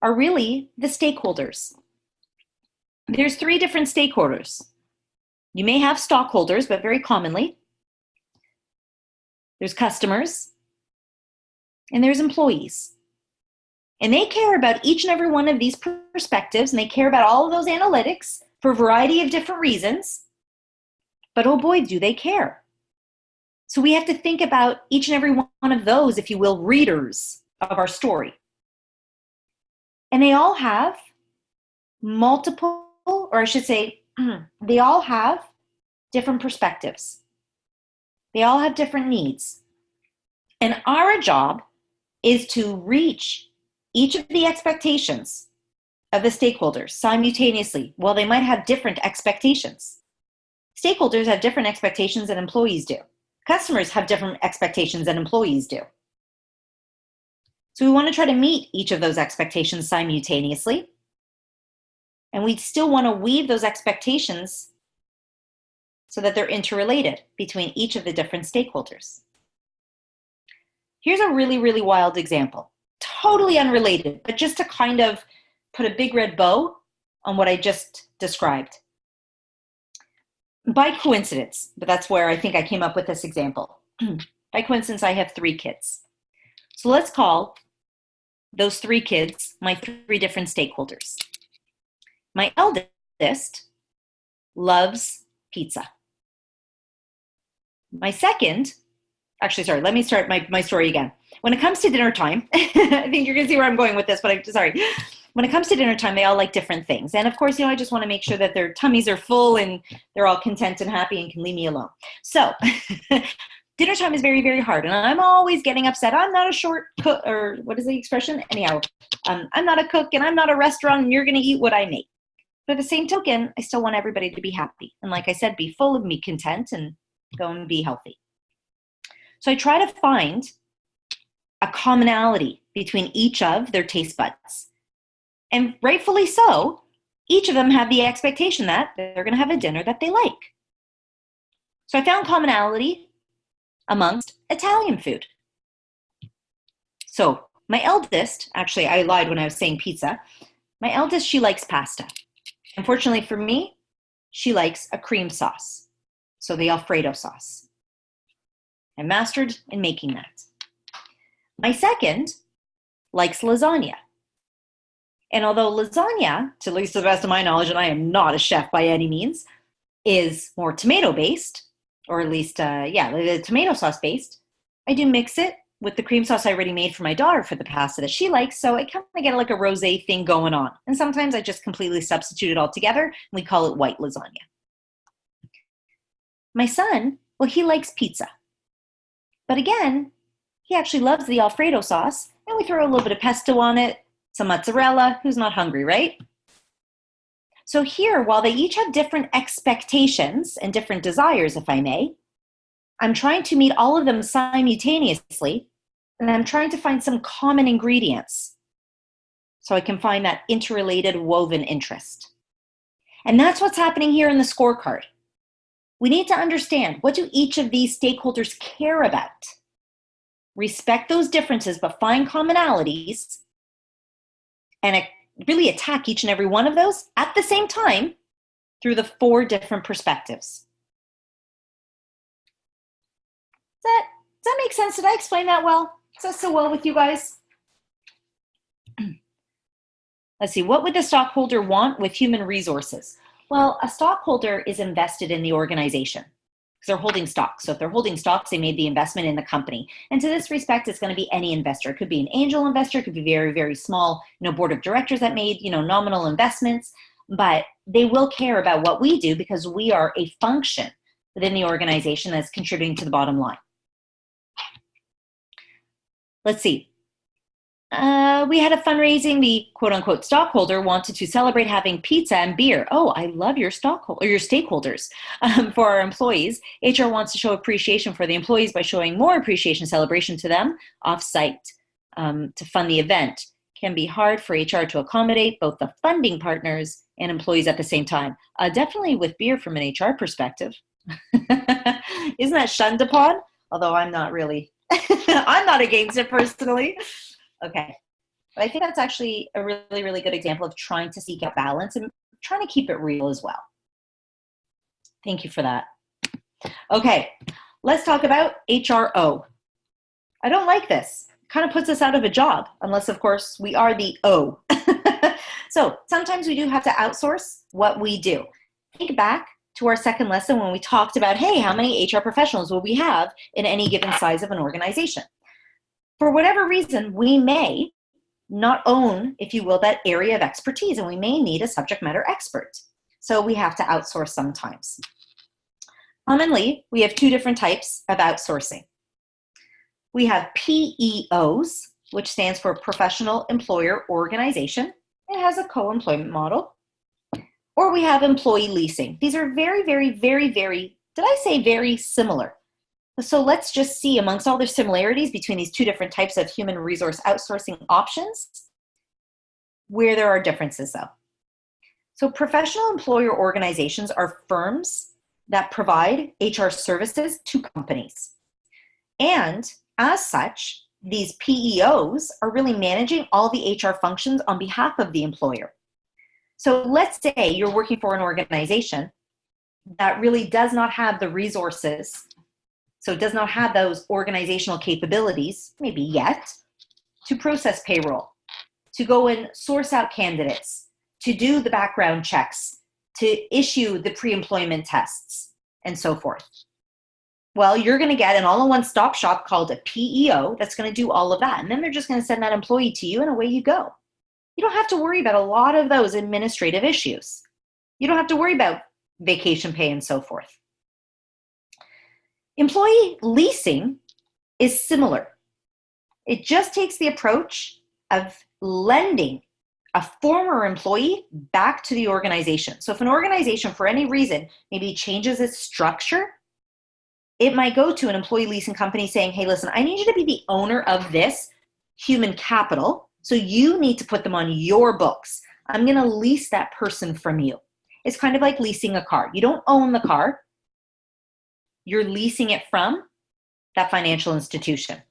are really the stakeholders. There's 3 different stakeholders. You may have stockholders, but very commonly, there's customers, and there's employees. And they care about each and every one of these perspectives, and they care about all of those analytics for a variety of different reasons. But oh boy, do they care. So we have to think about each and every one of those, if you will, readers of our story. And they all have multiple, or I should say, they all have different perspectives. They all have different needs. And our job is to reach each of the expectations of the stakeholders simultaneously. Well, they might have different expectations. Stakeholders have different expectations than employees do. Customers have different expectations than employees do. So we want to try to meet each of those expectations simultaneously. And we still want to weave those expectations so that they're interrelated between each of the different stakeholders. Here's a really, really wild example. Totally unrelated, but just to kind of put a big red bow on what I just described. by coincidence, but that's where I think I came up with this example. By coincidence, I have 3 kids. So let's call those 3 kids my 3 different stakeholders. My eldest loves pizza. My second, actually, sorry, let me start my story again. When it comes to dinner time, I think you're going to see where I'm going with this, but I'm sorry. When it comes to dinner time, they all like different things. And of course, I just want to make sure that their tummies are full and they're all content and happy and can leave me alone. So dinner time is very, very hard. And I'm always getting upset. I'm not a short cook, or what is the expression? Anyhow, I'm not a cook and I'm not a restaurant and you're going to eat what I make. But at the same token, I still want everybody to be happy. And like I said, be full of me, content, and go and be healthy. So I try to find a commonality between each of their taste buds. And rightfully so, each of them have the expectation that they're going to have a dinner that they like. So I found commonality amongst Italian food. So my eldest, actually I lied when I was saying pizza, my eldest, she likes pasta. Unfortunately for me, she likes a cream sauce. So the Alfredo sauce. I mastered in making that. My second likes lasagna. And although lasagna, to at least to the best of my knowledge, and I am not a chef by any means, is more tomato-based, or at least, the tomato sauce-based, I do mix it with the cream sauce I already made for my daughter for the pasta that she likes, so I kind of get like a rosé thing going on. And sometimes I just completely substitute it all together, and we call it white lasagna. My son, well, he likes pizza. But again, he actually loves the Alfredo sauce, and we throw a little bit of pesto on it, some mozzarella. Who's not hungry, right? So here, while they each have different expectations and different desires, if I may, I'm trying to meet all of them simultaneously, and I'm trying to find some common ingredients so I can find that interrelated, woven interest. And that's what's happening here in the scorecard. We need to understand, what do each of these stakeholders care about? Respect those differences, but find commonalities and really attack each and every one of those at the same time through the 4 different perspectives. Does that make sense? Did I explain that well? Is that so well with you guys? Let's see, what would the stockholder want with human resources? Well, a stockholder is invested in the organization because they're holding stocks. So if they're holding stocks, they made the investment in the company. And to this respect, it's going to be any investor. It could be an angel investor. It could be very, very small, board of directors that made, nominal investments. But they will care about what we do because we are a function within the organization that's contributing to the bottom line. Let's see. We had a fundraising. The quote-unquote stockholder wanted to celebrate having pizza and beer. Oh, I love your stakeholders for our employees. HR wants to show appreciation for the employees by showing more appreciation celebration to them off-site to fund the event. Can be hard for HR to accommodate both the funding partners and employees at the same time. Definitely with beer from an HR perspective. Isn't that shunned upon? Although I'm not really, I'm not against it personally. Okay, but I think that's actually a really, really good example of trying to seek out balance and trying to keep it real as well. Thank you for that. Okay, let's talk about HRO. I don't like this. It kind of puts us out of a job, unless, of course, we are the O. So sometimes we do have to outsource what we do. Think back to our second lesson when we talked about, hey, how many HR professionals will we have in any given size of an organization? For whatever reason, we may not own, if you will, that area of expertise, and we may need a subject matter expert. So we have to outsource sometimes. Commonly, we have 2 different types of outsourcing. We have PEOs, which stands for Professional Employer Organization. It has a co-employment model. Or we have employee leasing. These are very, very, very, very, did I say very similar? So let's just see amongst all the similarities between these 2 different types of human resource outsourcing options, where there are differences though. So professional employer organizations are firms that provide HR services to companies. And as such, these PEOs are really managing all the HR functions on behalf of the employer. So let's say you're working for an organization that really does not have the resources, so it does not have those organizational capabilities, maybe yet, to process payroll, to go and source out candidates, to do the background checks, to issue the pre-employment tests, and so forth. Well, you're going to get an all-in-one-stop shop called a PEO that's going to do all of that. And then they're just going to send that employee to you and away you go. You don't have to worry about a lot of those administrative issues. You don't have to worry about vacation pay and so forth. Employee leasing is similar. It just takes the approach of lending a former employee back to the organization. So if an organization, for any reason, maybe changes its structure, it might go to an employee leasing company saying, hey, listen, I need you to be the owner of this human capital, so you need to put them on your books. I'm going to lease that person from you. It's kind of like leasing a car. You don't own the car. You're leasing it from that financial institution.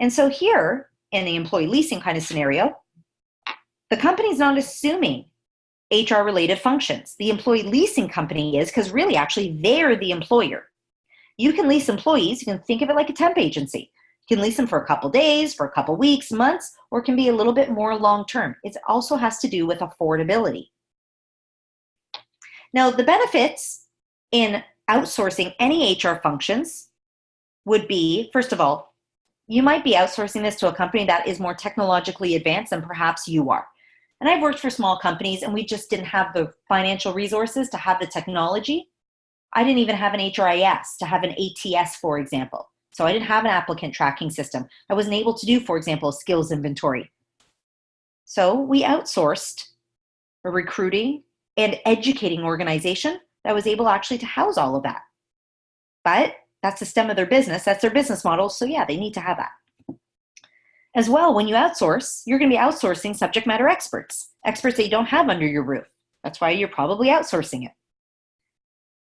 And so here, in the employee leasing kind of scenario, the company's not assuming HR-related functions. The employee leasing company is, because really, actually, they're the employer. You can lease employees. You can think of it like a temp agency. You can lease them for a couple days, for a couple weeks, months, or it can be a little bit more long-term. It also has to do with affordability. Now, the benefits in outsourcing any HR functions would be, first of all, you might be outsourcing this to a company that is more technologically advanced than perhaps you are. And I've worked for small companies and we just didn't have the financial resources to have the technology. I didn't even have an HRIS to have an ATS, for example. So I didn't have an applicant tracking system. I wasn't able to do, for example, a skills inventory. So we outsourced a recruiting and educating organization that was able actually to house all of that. But that's the stem of their business. That's their business model. So yeah, they need to have that. As well, when you outsource, you're going to be outsourcing subject matter experts, experts that you don't have under your roof. That's why you're probably outsourcing it.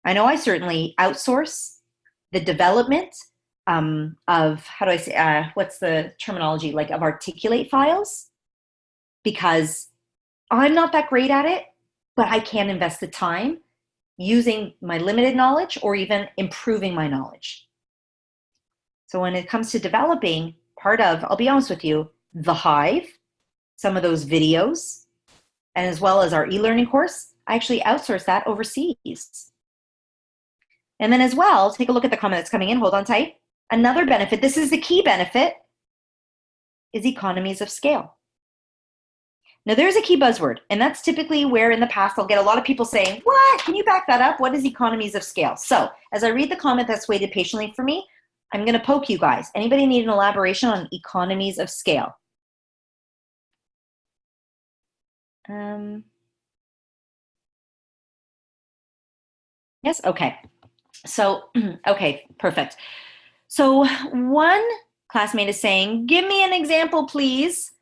I know I certainly outsource the development of, how do I say, what's the terminology, like of articulate files, because I'm not that great at it, but I can invest the time using my limited knowledge or even improving my knowledge. So when it comes to developing part of, I'll be honest with you, the Hive, some of those videos, and as well as our e-learning course, I actually outsource that overseas. And then as well, take a look at the comment that's coming in, hold on tight. Another benefit, this is the key benefit, is economies of scale. Now there's a key buzzword, and that's typically where in the past I'll get a lot of people saying, what? Can you back that up? What is economies of scale? So as I read the comment that's waited patiently for me, I'm going to poke you guys. Anybody need an elaboration on economies of scale? Yes? Okay. So, okay, perfect. So one classmate is saying, give me an example, please,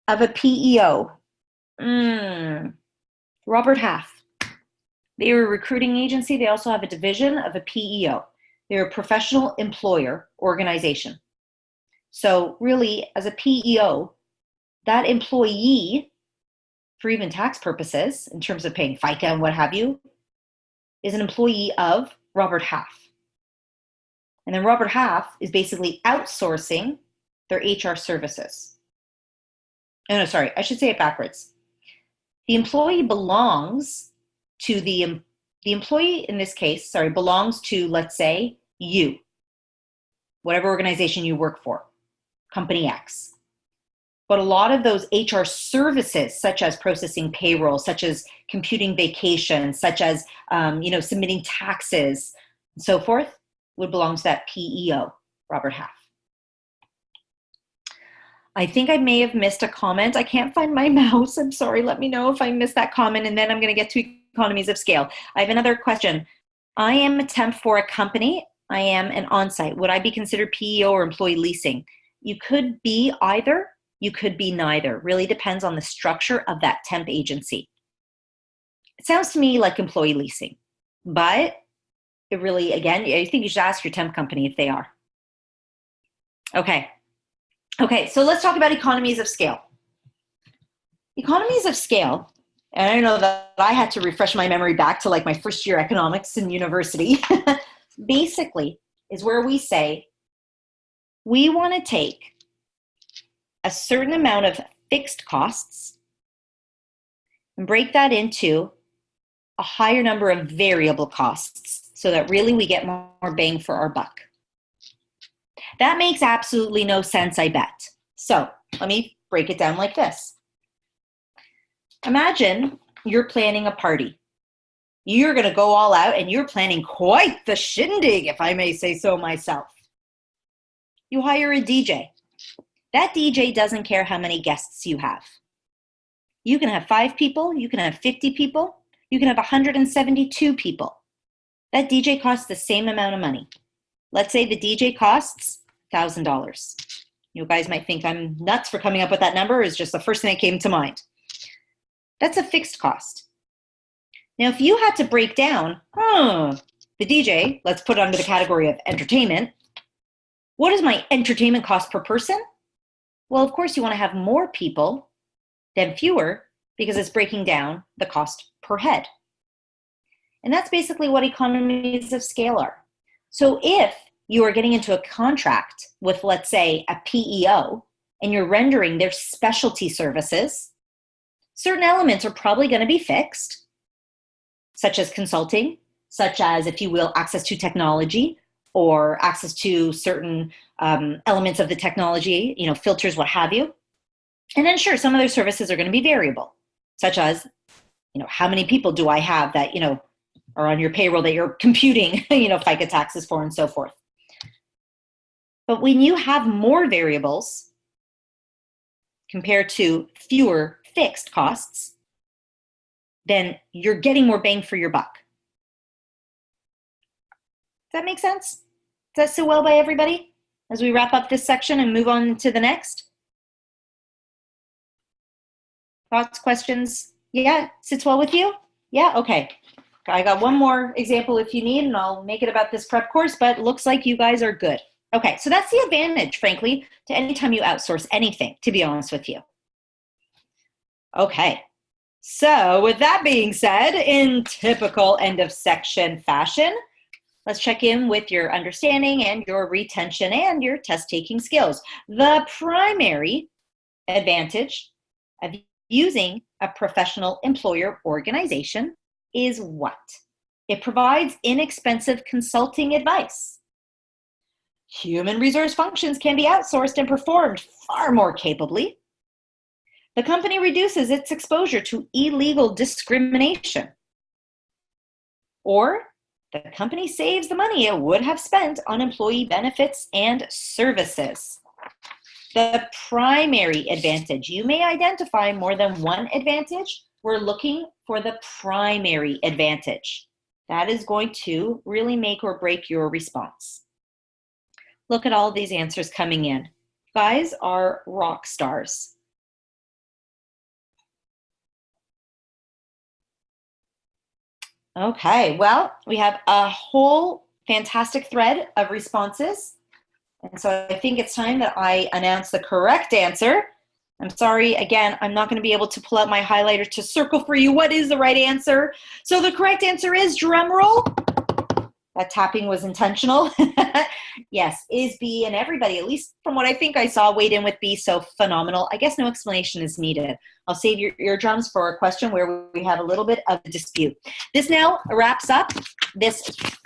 of a PEO. Robert Half. They are a recruiting agency. They also have a division of a PEO. They're a professional employer organization. So really, as a PEO, that employee, for even tax purposes, in terms of paying FICA and what have you, is an employee of Robert Half. And then Robert Half is basically outsourcing their HR services. No, sorry, I should say it backwards. The employee belongs to the employee in this case, belongs to, let's say, you, whatever organization you work for, company X. But a lot of those HR services, such as processing payroll, such as computing vacation, such as submitting taxes, and so forth, would belong to that PEO, Robert Half. I think I may have missed a comment. I can't find my mouse. I'm sorry. Let me know if I missed that comment, and then I'm going to get to economies of scale. I have another question. I am a temp for a company. I am an on-site. Would I be considered PEO or employee leasing? You could be either. You could be neither. Really depends on the structure of that temp agency. It sounds to me like employee leasing, but it really, again, I think you should ask your temp company if they are. Okay, so let's talk about economies of scale. Economies of scale And I know that I had to refresh my memory back to like my first year economics in university. Basically is where we say we want to take a certain amount of fixed costs and break that into a higher number of variable costs so that really we get more bang for our buck. That makes absolutely no sense, I bet. So let me break it down like this. Imagine you're planning a party. You're going to go all out and you're planning quite the shindig, if I may say so myself. You hire a DJ. That DJ doesn't care how many guests you have. You can have 5 people, you can have 50 people, you can have 172 people. That DJ costs the same amount of money. Let's say the DJ costs $1,000. You guys might think I'm nuts for coming up with that number. It's just the first thing that came to mind. That's a fixed cost. Now, if you had to break down, the DJ, let's put it under the category of entertainment. What is my entertainment cost per person? Well, of course, you want to have more people than fewer because it's breaking down the cost per head. And that's basically what economies of scale are. So if you are getting into a contract with, let's say, a PEO, and you're rendering their specialty services, certain elements are probably going to be fixed, such as consulting, such as, if you will, access to technology or access to certain elements of the technology, filters, what have you. And then sure, some other services are going to be variable, such as, how many people do I have that, are on your payroll that you're computing, FICA taxes for and so forth. But when you have more variables compared to fewer fixed costs, then you're getting more bang for your buck. Does that make sense? Does that sit well by everybody as we wrap up this section and move on to the next? Thoughts, questions? Yeah, sits well with you? Yeah, okay. I got one more example if you need, and I'll make it about this prep course, but looks like you guys are good. Okay, so that's the advantage, frankly, to any time you outsource anything, to be honest with you. Okay, so with that being said, in typical end of section fashion, let's check in with your understanding and your retention and your test-taking skills. The primary advantage of using a professional employer organization is what? It provides inexpensive consulting advice. Human resource functions can be outsourced and performed far more capably. The company reduces its exposure to illegal discrimination. Or the company saves the money it would have spent on employee benefits and services. The primary advantage. You may identify more than one advantage. We're looking for the primary advantage. That is going to really make or break your response. Look at all these answers coming in. You guys are rock stars. Okay, well, we have a whole fantastic thread of responses. And so I think it's time that I announce the correct answer. I'm sorry, again, I'm not going to be able to pull out my highlighter to circle for you what is the right answer. So the correct answer is, drum roll. That tapping was intentional. Yes, is B, and everybody, at least from what I think I saw, weighed in with B, so phenomenal. I guess no explanation is needed. I'll save your eardrums for a question where we have a little bit of a dispute. This now wraps up this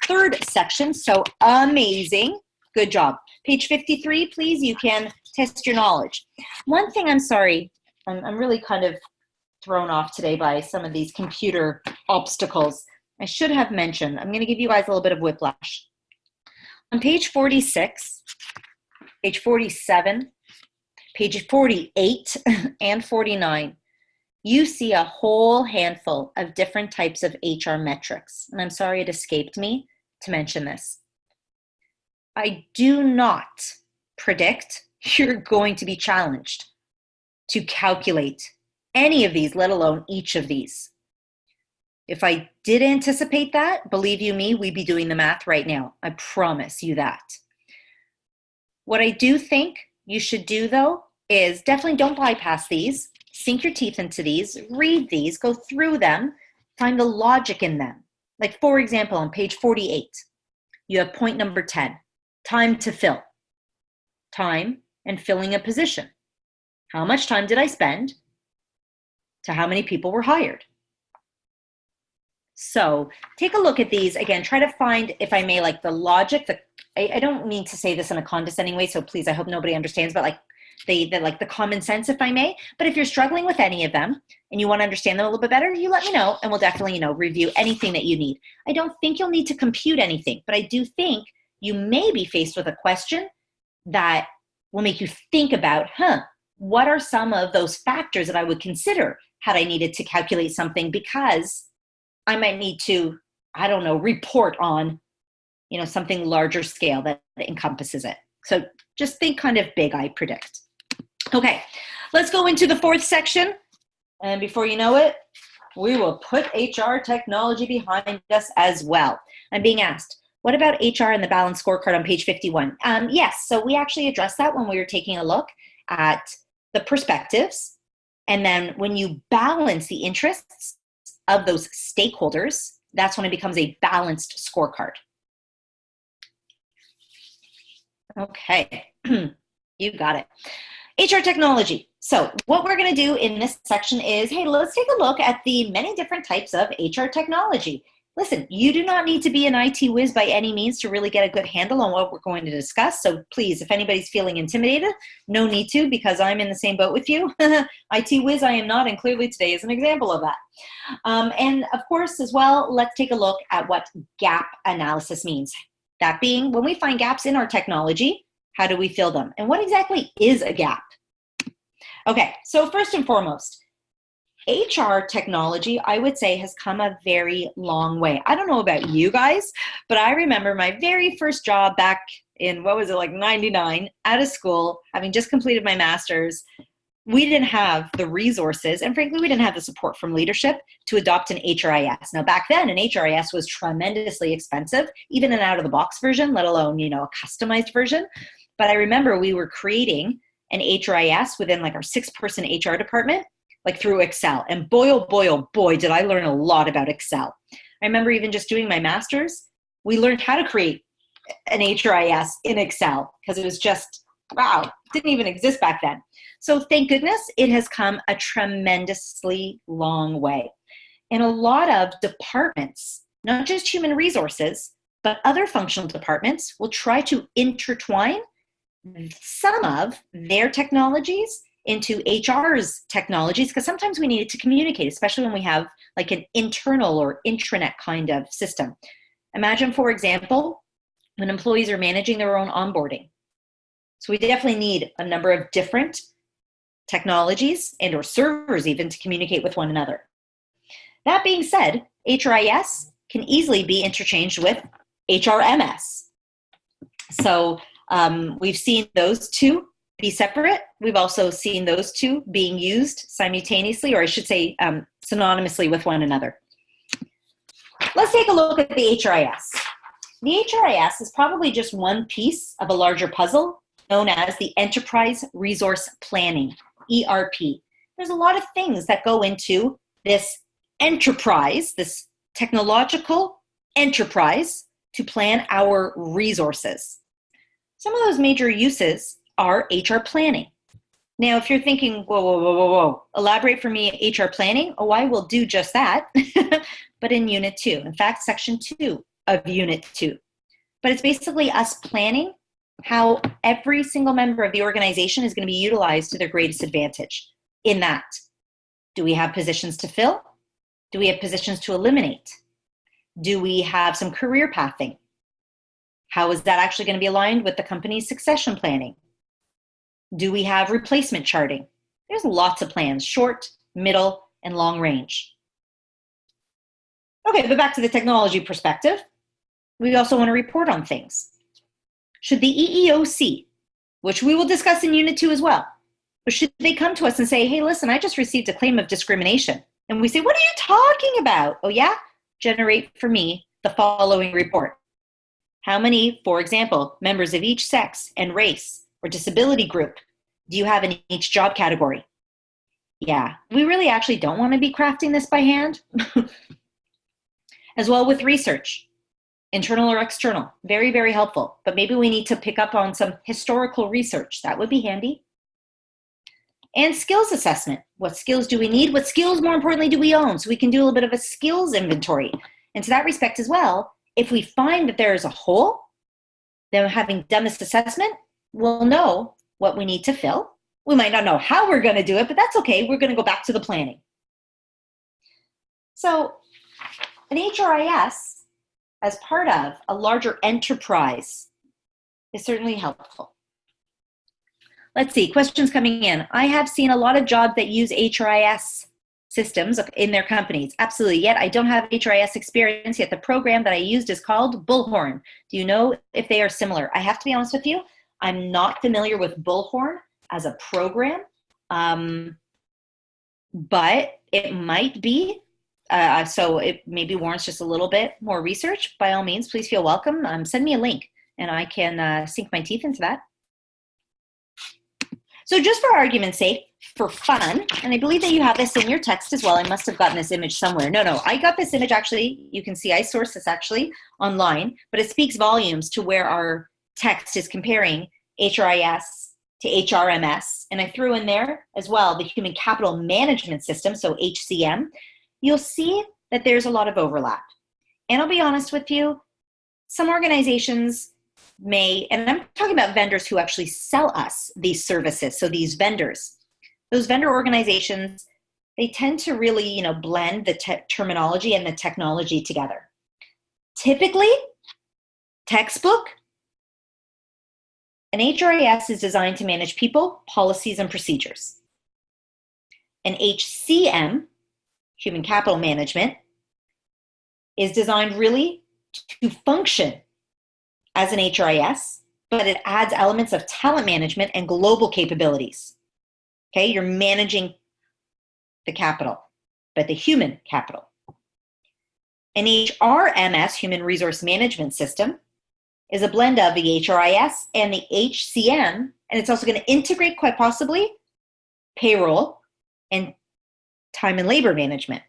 third section, so amazing. Good job. Page 53, please, you can test your knowledge. One thing, I'm sorry, I'm really kind of thrown off today by some of these computer obstacles. I should have mentioned, I'm going to give you guys a little bit of whiplash. On page 46, page 47, page 48, and 49, you see a whole handful of different types of HR metrics. And I'm sorry it escaped me to mention this. I do not predict you're going to be challenged to calculate any of these, let alone each of these. If I did anticipate that, believe you me, we'd be doing the math right now. I promise you that. What I do think you should do, though, is definitely don't bypass these. Sink your teeth into these, read these, go through them, find the logic in them. Like, for example, on page 48, you have point number 10, time to fill. Time and filling a position. How much time did I spend to how many people were hired? So take a look at these. Again, try to find, if I may, like the logic. I don't mean to say this in a condescending way, so please, I hope nobody understands, but like the common sense, if I may. But if you're struggling with any of them and you want to understand them a little bit better, you let me know, and we'll definitely, review anything that you need. I don't think you'll need to compute anything, but I do think you may be faced with a question that will make you think about, what are some of those factors that I would consider had I needed to calculate something, because I might need to, report on, something larger scale that encompasses it. So just think kind of big, I predict. Okay, let's go into the fourth section. And before you know it, we will put HR technology behind us as well. I'm being asked, what about HR and the balanced scorecard on page 51? Yes, so we actually addressed that when we were taking a look at the perspectives. And then when you balance the interests of those stakeholders, that's when it becomes a balanced scorecard. Okay, you got it. HR technology. So what we're going to do in this section is, hey, let's take a look at the many different types of HR technology. Listen, you do not need to be an IT whiz by any means to really get a good handle on what we're going to discuss. So please, if anybody's feeling intimidated, no need to, because I'm in the same boat with you. IT whiz, I am not, and clearly today is an example of that. And of course, as well, let's take a look at what gap analysis means. That being, when we find gaps in our technology, how do we fill them? And what exactly is a gap? Okay, so first and foremost, HR technology, I would say, has come a very long way. I don't know about you guys, but I remember my very first job back in, 99, out of school, having just completed my master's. We didn't have the resources, and frankly, we didn't have the support from leadership to adopt an HRIS. Now, back then, an HRIS was tremendously expensive, even an out-of-the-box version, let alone, a customized version. But I remember we were creating an HRIS within our 6-person HR department, through Excel. And boy, oh boy, did I learn a lot about Excel. I remember even just doing my master's, we learned how to create an HRIS in Excel, because it was just, wow, didn't even exist back then. So thank goodness it has come a tremendously long way. And a lot of departments, not just human resources, but other functional departments will try to intertwine some of their technologies into HR's technologies, because sometimes we need it to communicate, especially when we have an internal or intranet kind of system. Imagine, for example, when employees are managing their own onboarding. So we definitely need a number of different technologies and or servers even to communicate with one another. That being said, HRIS can easily be interchanged with HRMS. So we've seen those two be separate. We've also seen those two being used simultaneously, or I should say synonymously with one another. Let's take a look at the HRIS. The HRIS is probably just one piece of a larger puzzle known as the Enterprise Resource Planning, ERP. There's a lot of things that go into this enterprise, this technological enterprise, to plan our resources. Some of those major uses are HR planning. Now, if you're thinking, whoa, elaborate for me HR planning, I will do just that, but in Unit 2. In fact, Section 2 of Unit 2. But it's basically us planning how every single member of the organization is going to be utilized to their greatest advantage. In that, do we have positions to fill? Do we have positions to eliminate? Do we have some career pathing? How is that actually going to be aligned with the company's succession planning? Do we have replacement charting? There's lots of plans, short, middle, and long range. Okay, but back to the technology perspective, we also want to report on things. Should the EEOC, which we will discuss in Unit 2 as well, or should they come to us and say, hey, listen, I just received a claim of discrimination. And we say, what are you talking about? Oh yeah? Generate for me the following report. How many, for example, members of each sex and race or disability group do you have in each job category? Yeah, we really actually don't want to be crafting this by hand. As well with research, internal or external, very, very helpful. But maybe we need to pick up on some historical research. That would be handy. And skills assessment. What skills do we need? What skills, more importantly, do we own? So we can do a little bit of a skills inventory. And to that respect as well, if we find that there is a hole, then having done this assessment, we'll know what we need to fill. We might not know how we're going to do it, but that's okay. We're going to go back to the planning. So an HRIS, as part of a larger enterprise, is certainly helpful. Let's see, questions coming in. I have seen a lot of jobs that use HRIS systems in their companies. Absolutely, yet I don't have HRIS experience yet. The program that I used is called Bullhorn. Do you know if they are similar? I have to be honest with you, I'm not familiar with Bullhorn as a program, but it might be. So it maybe warrants just a little bit more research. By all means, please feel welcome. Send me a link and I can sink my teeth into that. So just for argument's sake, for fun, and I believe that you have this in your text as well. I must have gotten this image somewhere. No, I got this image actually. You can see I sourced this actually online, but it speaks volumes to where our text is comparing HRIS to HRMS. And I threw in there as well the Human Capital Management System, so HCM. You'll see that there's a lot of overlap. And I'll be honest with you, some organizations may, and I'm talking about vendors who actually sell us these services. So these vendors, those vendor organizations, they tend to really, blend the terminology and the technology together. Typically, textbook, an HRIS is designed to manage people, policies, and procedures. An HCM, Human Capital Management, is designed really to function as an HRIS, but it adds elements of talent management and global capabilities. Okay, you're managing the capital, but the human capital. An HRMS, Human Resource Management System, is a blend of the HRIS and the HCM, and it's also going to integrate, quite possibly, payroll and time and labor management.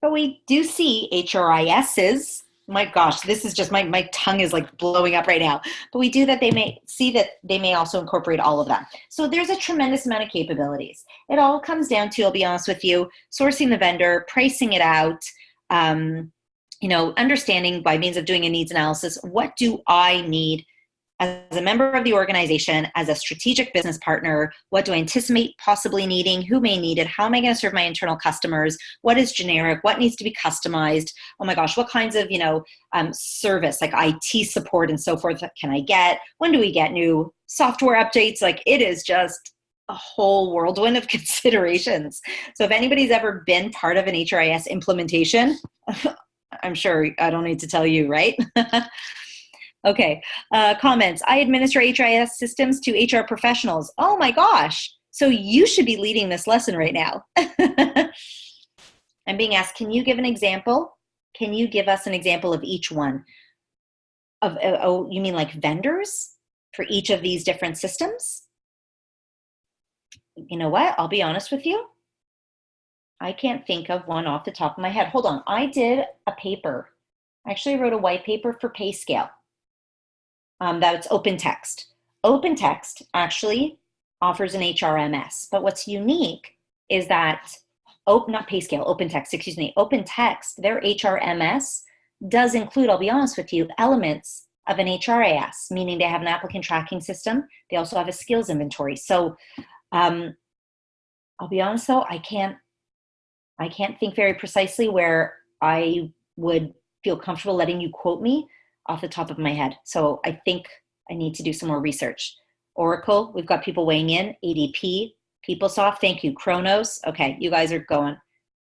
But we do see HRISs. My gosh, this is just, my tongue is like blowing up right now. But we do that they may also incorporate all of them. So there's a tremendous amount of capabilities. It all comes down to, I'll be honest with you, sourcing the vendor, pricing it out, understanding by means of doing a needs analysis, what do I need as a member of the organization, as a strategic business partner? What do I anticipate possibly needing? Who may need it? How am I going to serve my internal customers? What is generic? What needs to be customized? Oh my gosh, what kinds of, service like IT support and so forth can I get? When do we get new software updates? Like, it is just a whole whirlwind of considerations. So if anybody's ever been part of an HRIS implementation, I'm sure I don't need to tell you, right? Okay, comments. I administer HRIS systems to HR professionals. Oh my gosh. So you should be leading this lesson right now. I'm being asked, can you give an example? Can you give us an example of each one? You mean like vendors for each of these different systems? You know what? I'll be honest with you. I can't think of one off the top of my head. Hold on. I did a paper. I actually wrote a white paper for pay scale. That's open text. Open text actually offers an HRMS, but what's unique is that, not pay scale, open text, open text, their HRMS does include, I'll be honest with you, elements of an HRIS, meaning they have an applicant tracking system. They also have a skills inventory. So I'll be honest though, I can't think very precisely where I would feel comfortable letting you quote me off the top of my head. So I think I need to do some more research. Oracle, we've got people weighing in. ADP, PeopleSoft, thank you. Kronos, okay, you guys are going.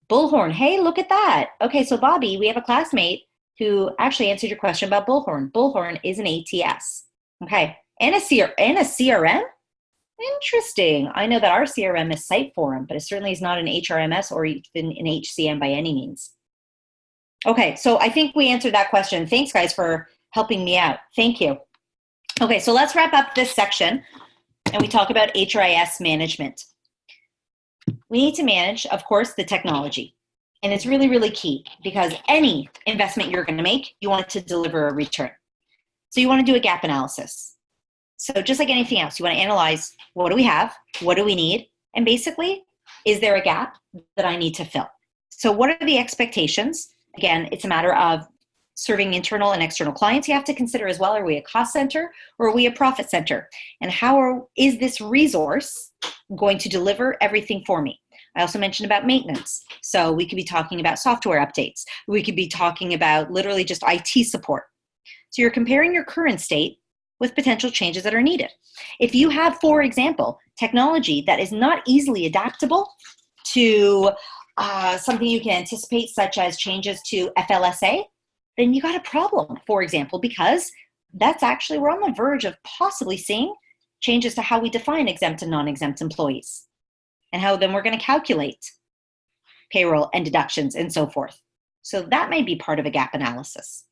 Bullhorn, hey, look at that. Okay, so Bobby, we have a classmate who actually answered your question about Bullhorn. Bullhorn is an ATS, okay, and a CRM? Interesting. I know that our CRM is Siteforum, but it certainly is not an HRMS or even an HCM by any means. Okay, so I think we answered that question. Thanks, guys, for helping me out. Thank you. Okay, so let's wrap up this section, and we talk about HRIS management. we need to manage, of course, the technology. And it's really, really key because any investment you're going to make, you want it to deliver a return. So you want to do a gap analysis. So just like anything else, you want to analyze, what do we have? What do we need? And basically, is there a gap that I need to fill? So what are the expectations? Again, it's a matter of serving internal and external clients. You have to consider as well, are we a cost center or are we a profit center? And is this resource going to deliver everything for me? I also mentioned about maintenance. So we could be talking about software updates. We could be talking about literally just IT support. So you're comparing your current state with potential changes that are needed. If you have, for example, technology that is not easily adaptable to something you can anticipate, such as changes to FLSA, then you got a problem, for example, because that's actually, we're on the verge of possibly seeing changes to how we define exempt and non-exempt employees and how then we're going to calculate payroll and deductions and so forth. So that may be part of a gap analysis.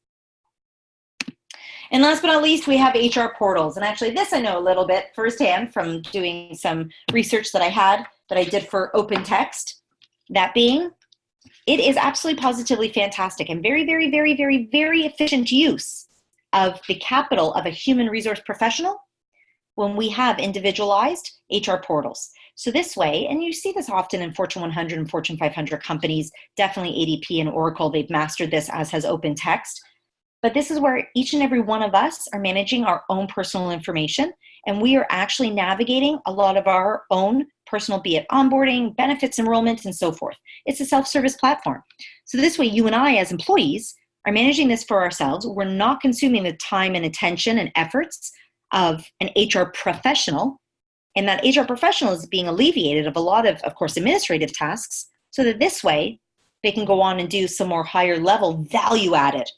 And last but not least, we have HR portals. And actually this I know a little bit firsthand from doing some research that I did for open text. That being, it is absolutely positively fantastic and very, very, very, very, very efficient use of the capital of a human resource professional when we have individualized HR portals. So this way, and you see this often in Fortune 100 and Fortune 500 companies, definitely ADP and Oracle, they've mastered this, as has open text. But this is where each and every one of us are managing our own personal information, and we are actually navigating a lot of our own personal, be it onboarding, benefits, enrollment, and so forth. It's a self-service platform. So this way, you and I as employees are managing this for ourselves. We're not consuming the time and attention and efforts of an HR professional, and that HR professional is being alleviated of a lot of course, administrative tasks, so that this way they can go on and do some more higher level value-added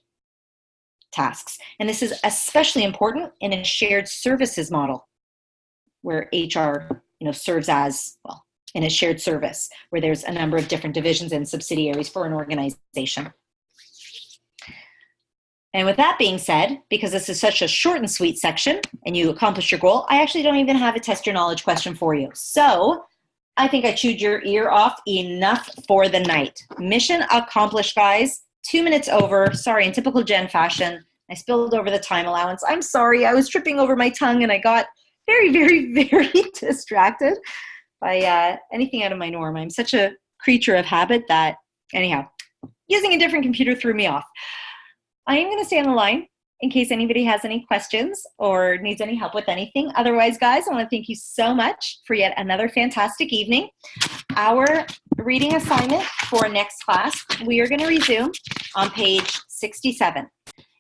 tasks. And this is especially important in a shared services model where HR serves as, well, in a shared service where there's a number of different divisions and subsidiaries for an organization. And with that being said, because this is such a short and sweet section and you accomplished your goal, I actually don't even have a test your knowledge question for you. So I think I chewed your ear off enough for the night. Mission accomplished, guys. 2 minutes over. Sorry, in typical Jen fashion, I spilled over the time allowance. I'm sorry. I was tripping over my tongue and I got very, very, very distracted by anything out of my norm. I'm such a creature of habit that, anyhow, using a different computer threw me off. I am going to stay on the line in case anybody has any questions or needs any help with anything. Otherwise, guys, I want to thank you so much for yet another fantastic evening. Our reading assignment for next class, we are going to resume on page 67.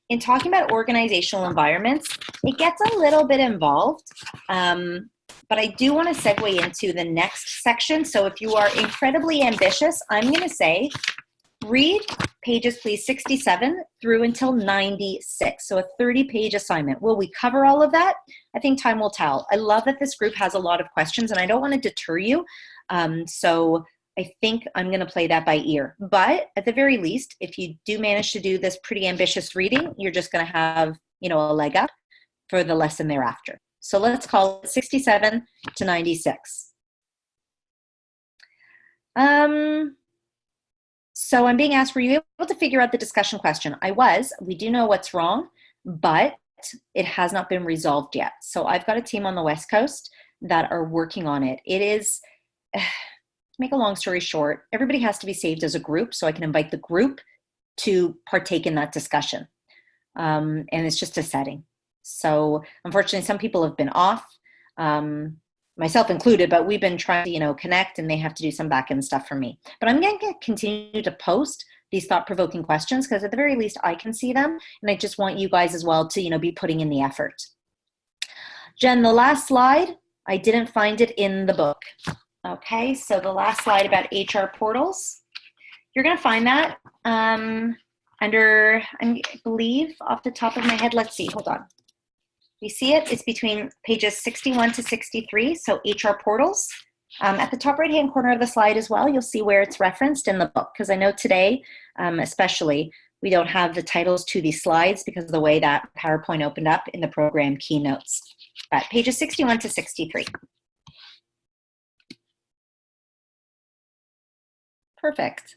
In talking about organizational environments, it gets a little bit involved, but I do want to segue into the next section. So if you are incredibly ambitious, I'm going to say read pages, please, 67 through until 96. So a 30-page assignment. Will we cover all of that? I think time will tell. I love that this group has a lot of questions, and I don't want to deter you. So I think I'm going to play that by ear. But at the very least, if you do manage to do this pretty ambitious reading, you're just going to have, a leg up for the lesson thereafter. So let's call it 67 to 96. So I'm being asked, were you able to figure out the discussion question? I was. We do know what's wrong, but it has not been resolved yet. So I've got a team on the West Coast that are working on it. It is, to make a long story short, everybody has to be saved as a group so I can invite the group to partake in that discussion. And it's just a setting. So unfortunately, some people have been off, myself included, but we've been trying to, connect, and they have to do some back-end stuff for me. But I'm going to continue to post these thought-provoking questions because at the very least I can see them, and I just want you guys as well to, be putting in the effort. Jen, the last slide, I didn't find it in the book. Okay, so the last slide about HR portals, you're going to find that under, I believe, off the top of my head, let's see, hold on. You see it? It's between pages 61 to 63, so HR portals. At the top right-hand corner of the slide as well, you'll see where it's referenced in the book, because I know today, especially, we don't have the titles to these slides because of the way that PowerPoint opened up in the program keynotes. But pages 61 to 63. Perfect.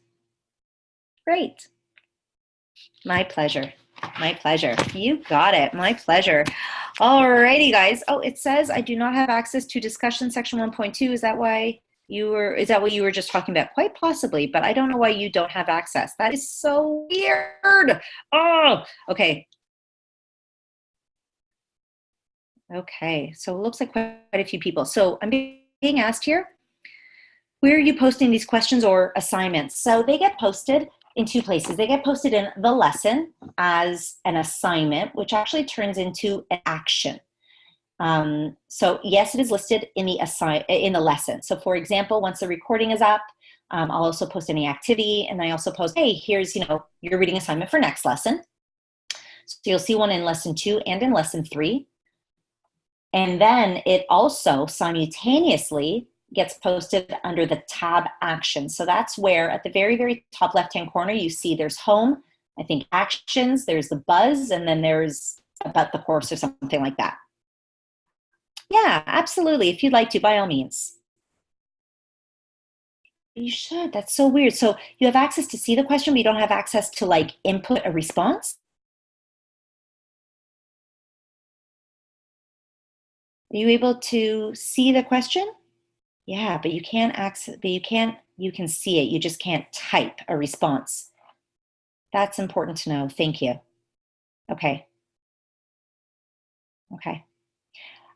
Great. My pleasure. My pleasure. You got it. My pleasure. Alrighty, guys. Oh, it says I do not have access to discussion section 1.2. Is that what you were just talking about? Quite possibly, but I don't know why you don't have access. That is so weird. Oh, okay. Okay. So it looks like quite a few people. So I'm being asked here, where are you posting these questions or assignments? So they get posted in two places. They get posted in the lesson as an assignment, which actually turns into an action. So yes, it is listed in the lesson. So for example, once the recording is up, I'll also post any activity, and I also post, hey, here's your reading assignment for next lesson. So you'll see one in lesson 2 and in lesson 3. And then it also simultaneously gets posted under the tab action. So that's where at the very, very top left-hand corner, you see there's home, I think actions, there's the buzz, and then there's about the course or something like that. Yeah, absolutely. If you'd like to, by all means. You should. That's so weird. So you have access to see the question, but you don't have access to like input a response? Are you able to see the question? Yeah, but you can't access, but you can see it. You just can't type a response. That's important to know. Thank you. Okay. Okay.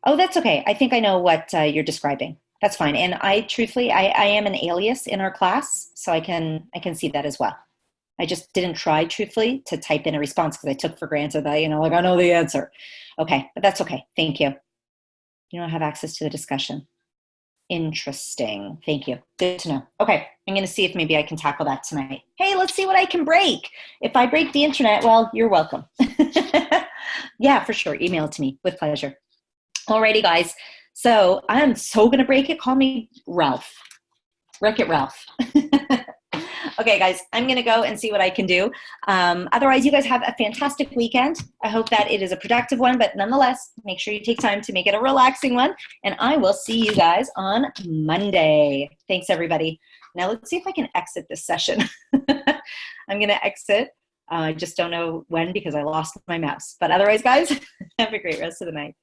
Oh, that's okay. I think I know what you're describing. That's fine. And truthfully, I am an alias in our class, so I can see that as well. I just didn't try, truthfully, to type in a response because I took for granted that, like I know the answer. Okay, but that's okay. Thank you. You don't have access to the discussion. Interesting. Thank you. Good to know. Okay, I'm going to see if maybe I can tackle that tonight. Hey, let's see what I can break. If I break the internet, well, you're welcome. Yeah, for sure. Email it to me with pleasure. Alrighty, guys. So I'm so going to break it. Call me Ralph. Wreck-It Ralph. Okay, guys, I'm going to go and see what I can do. Otherwise, you guys have a fantastic weekend. I hope that it is a productive one, but nonetheless, make sure you take time to make it a relaxing one. And I will see you guys on Monday. Thanks, everybody. Now let's see if I can exit this session. I'm going to exit. I just don't know when because I lost my mouse. But otherwise, guys, have a great rest of the night.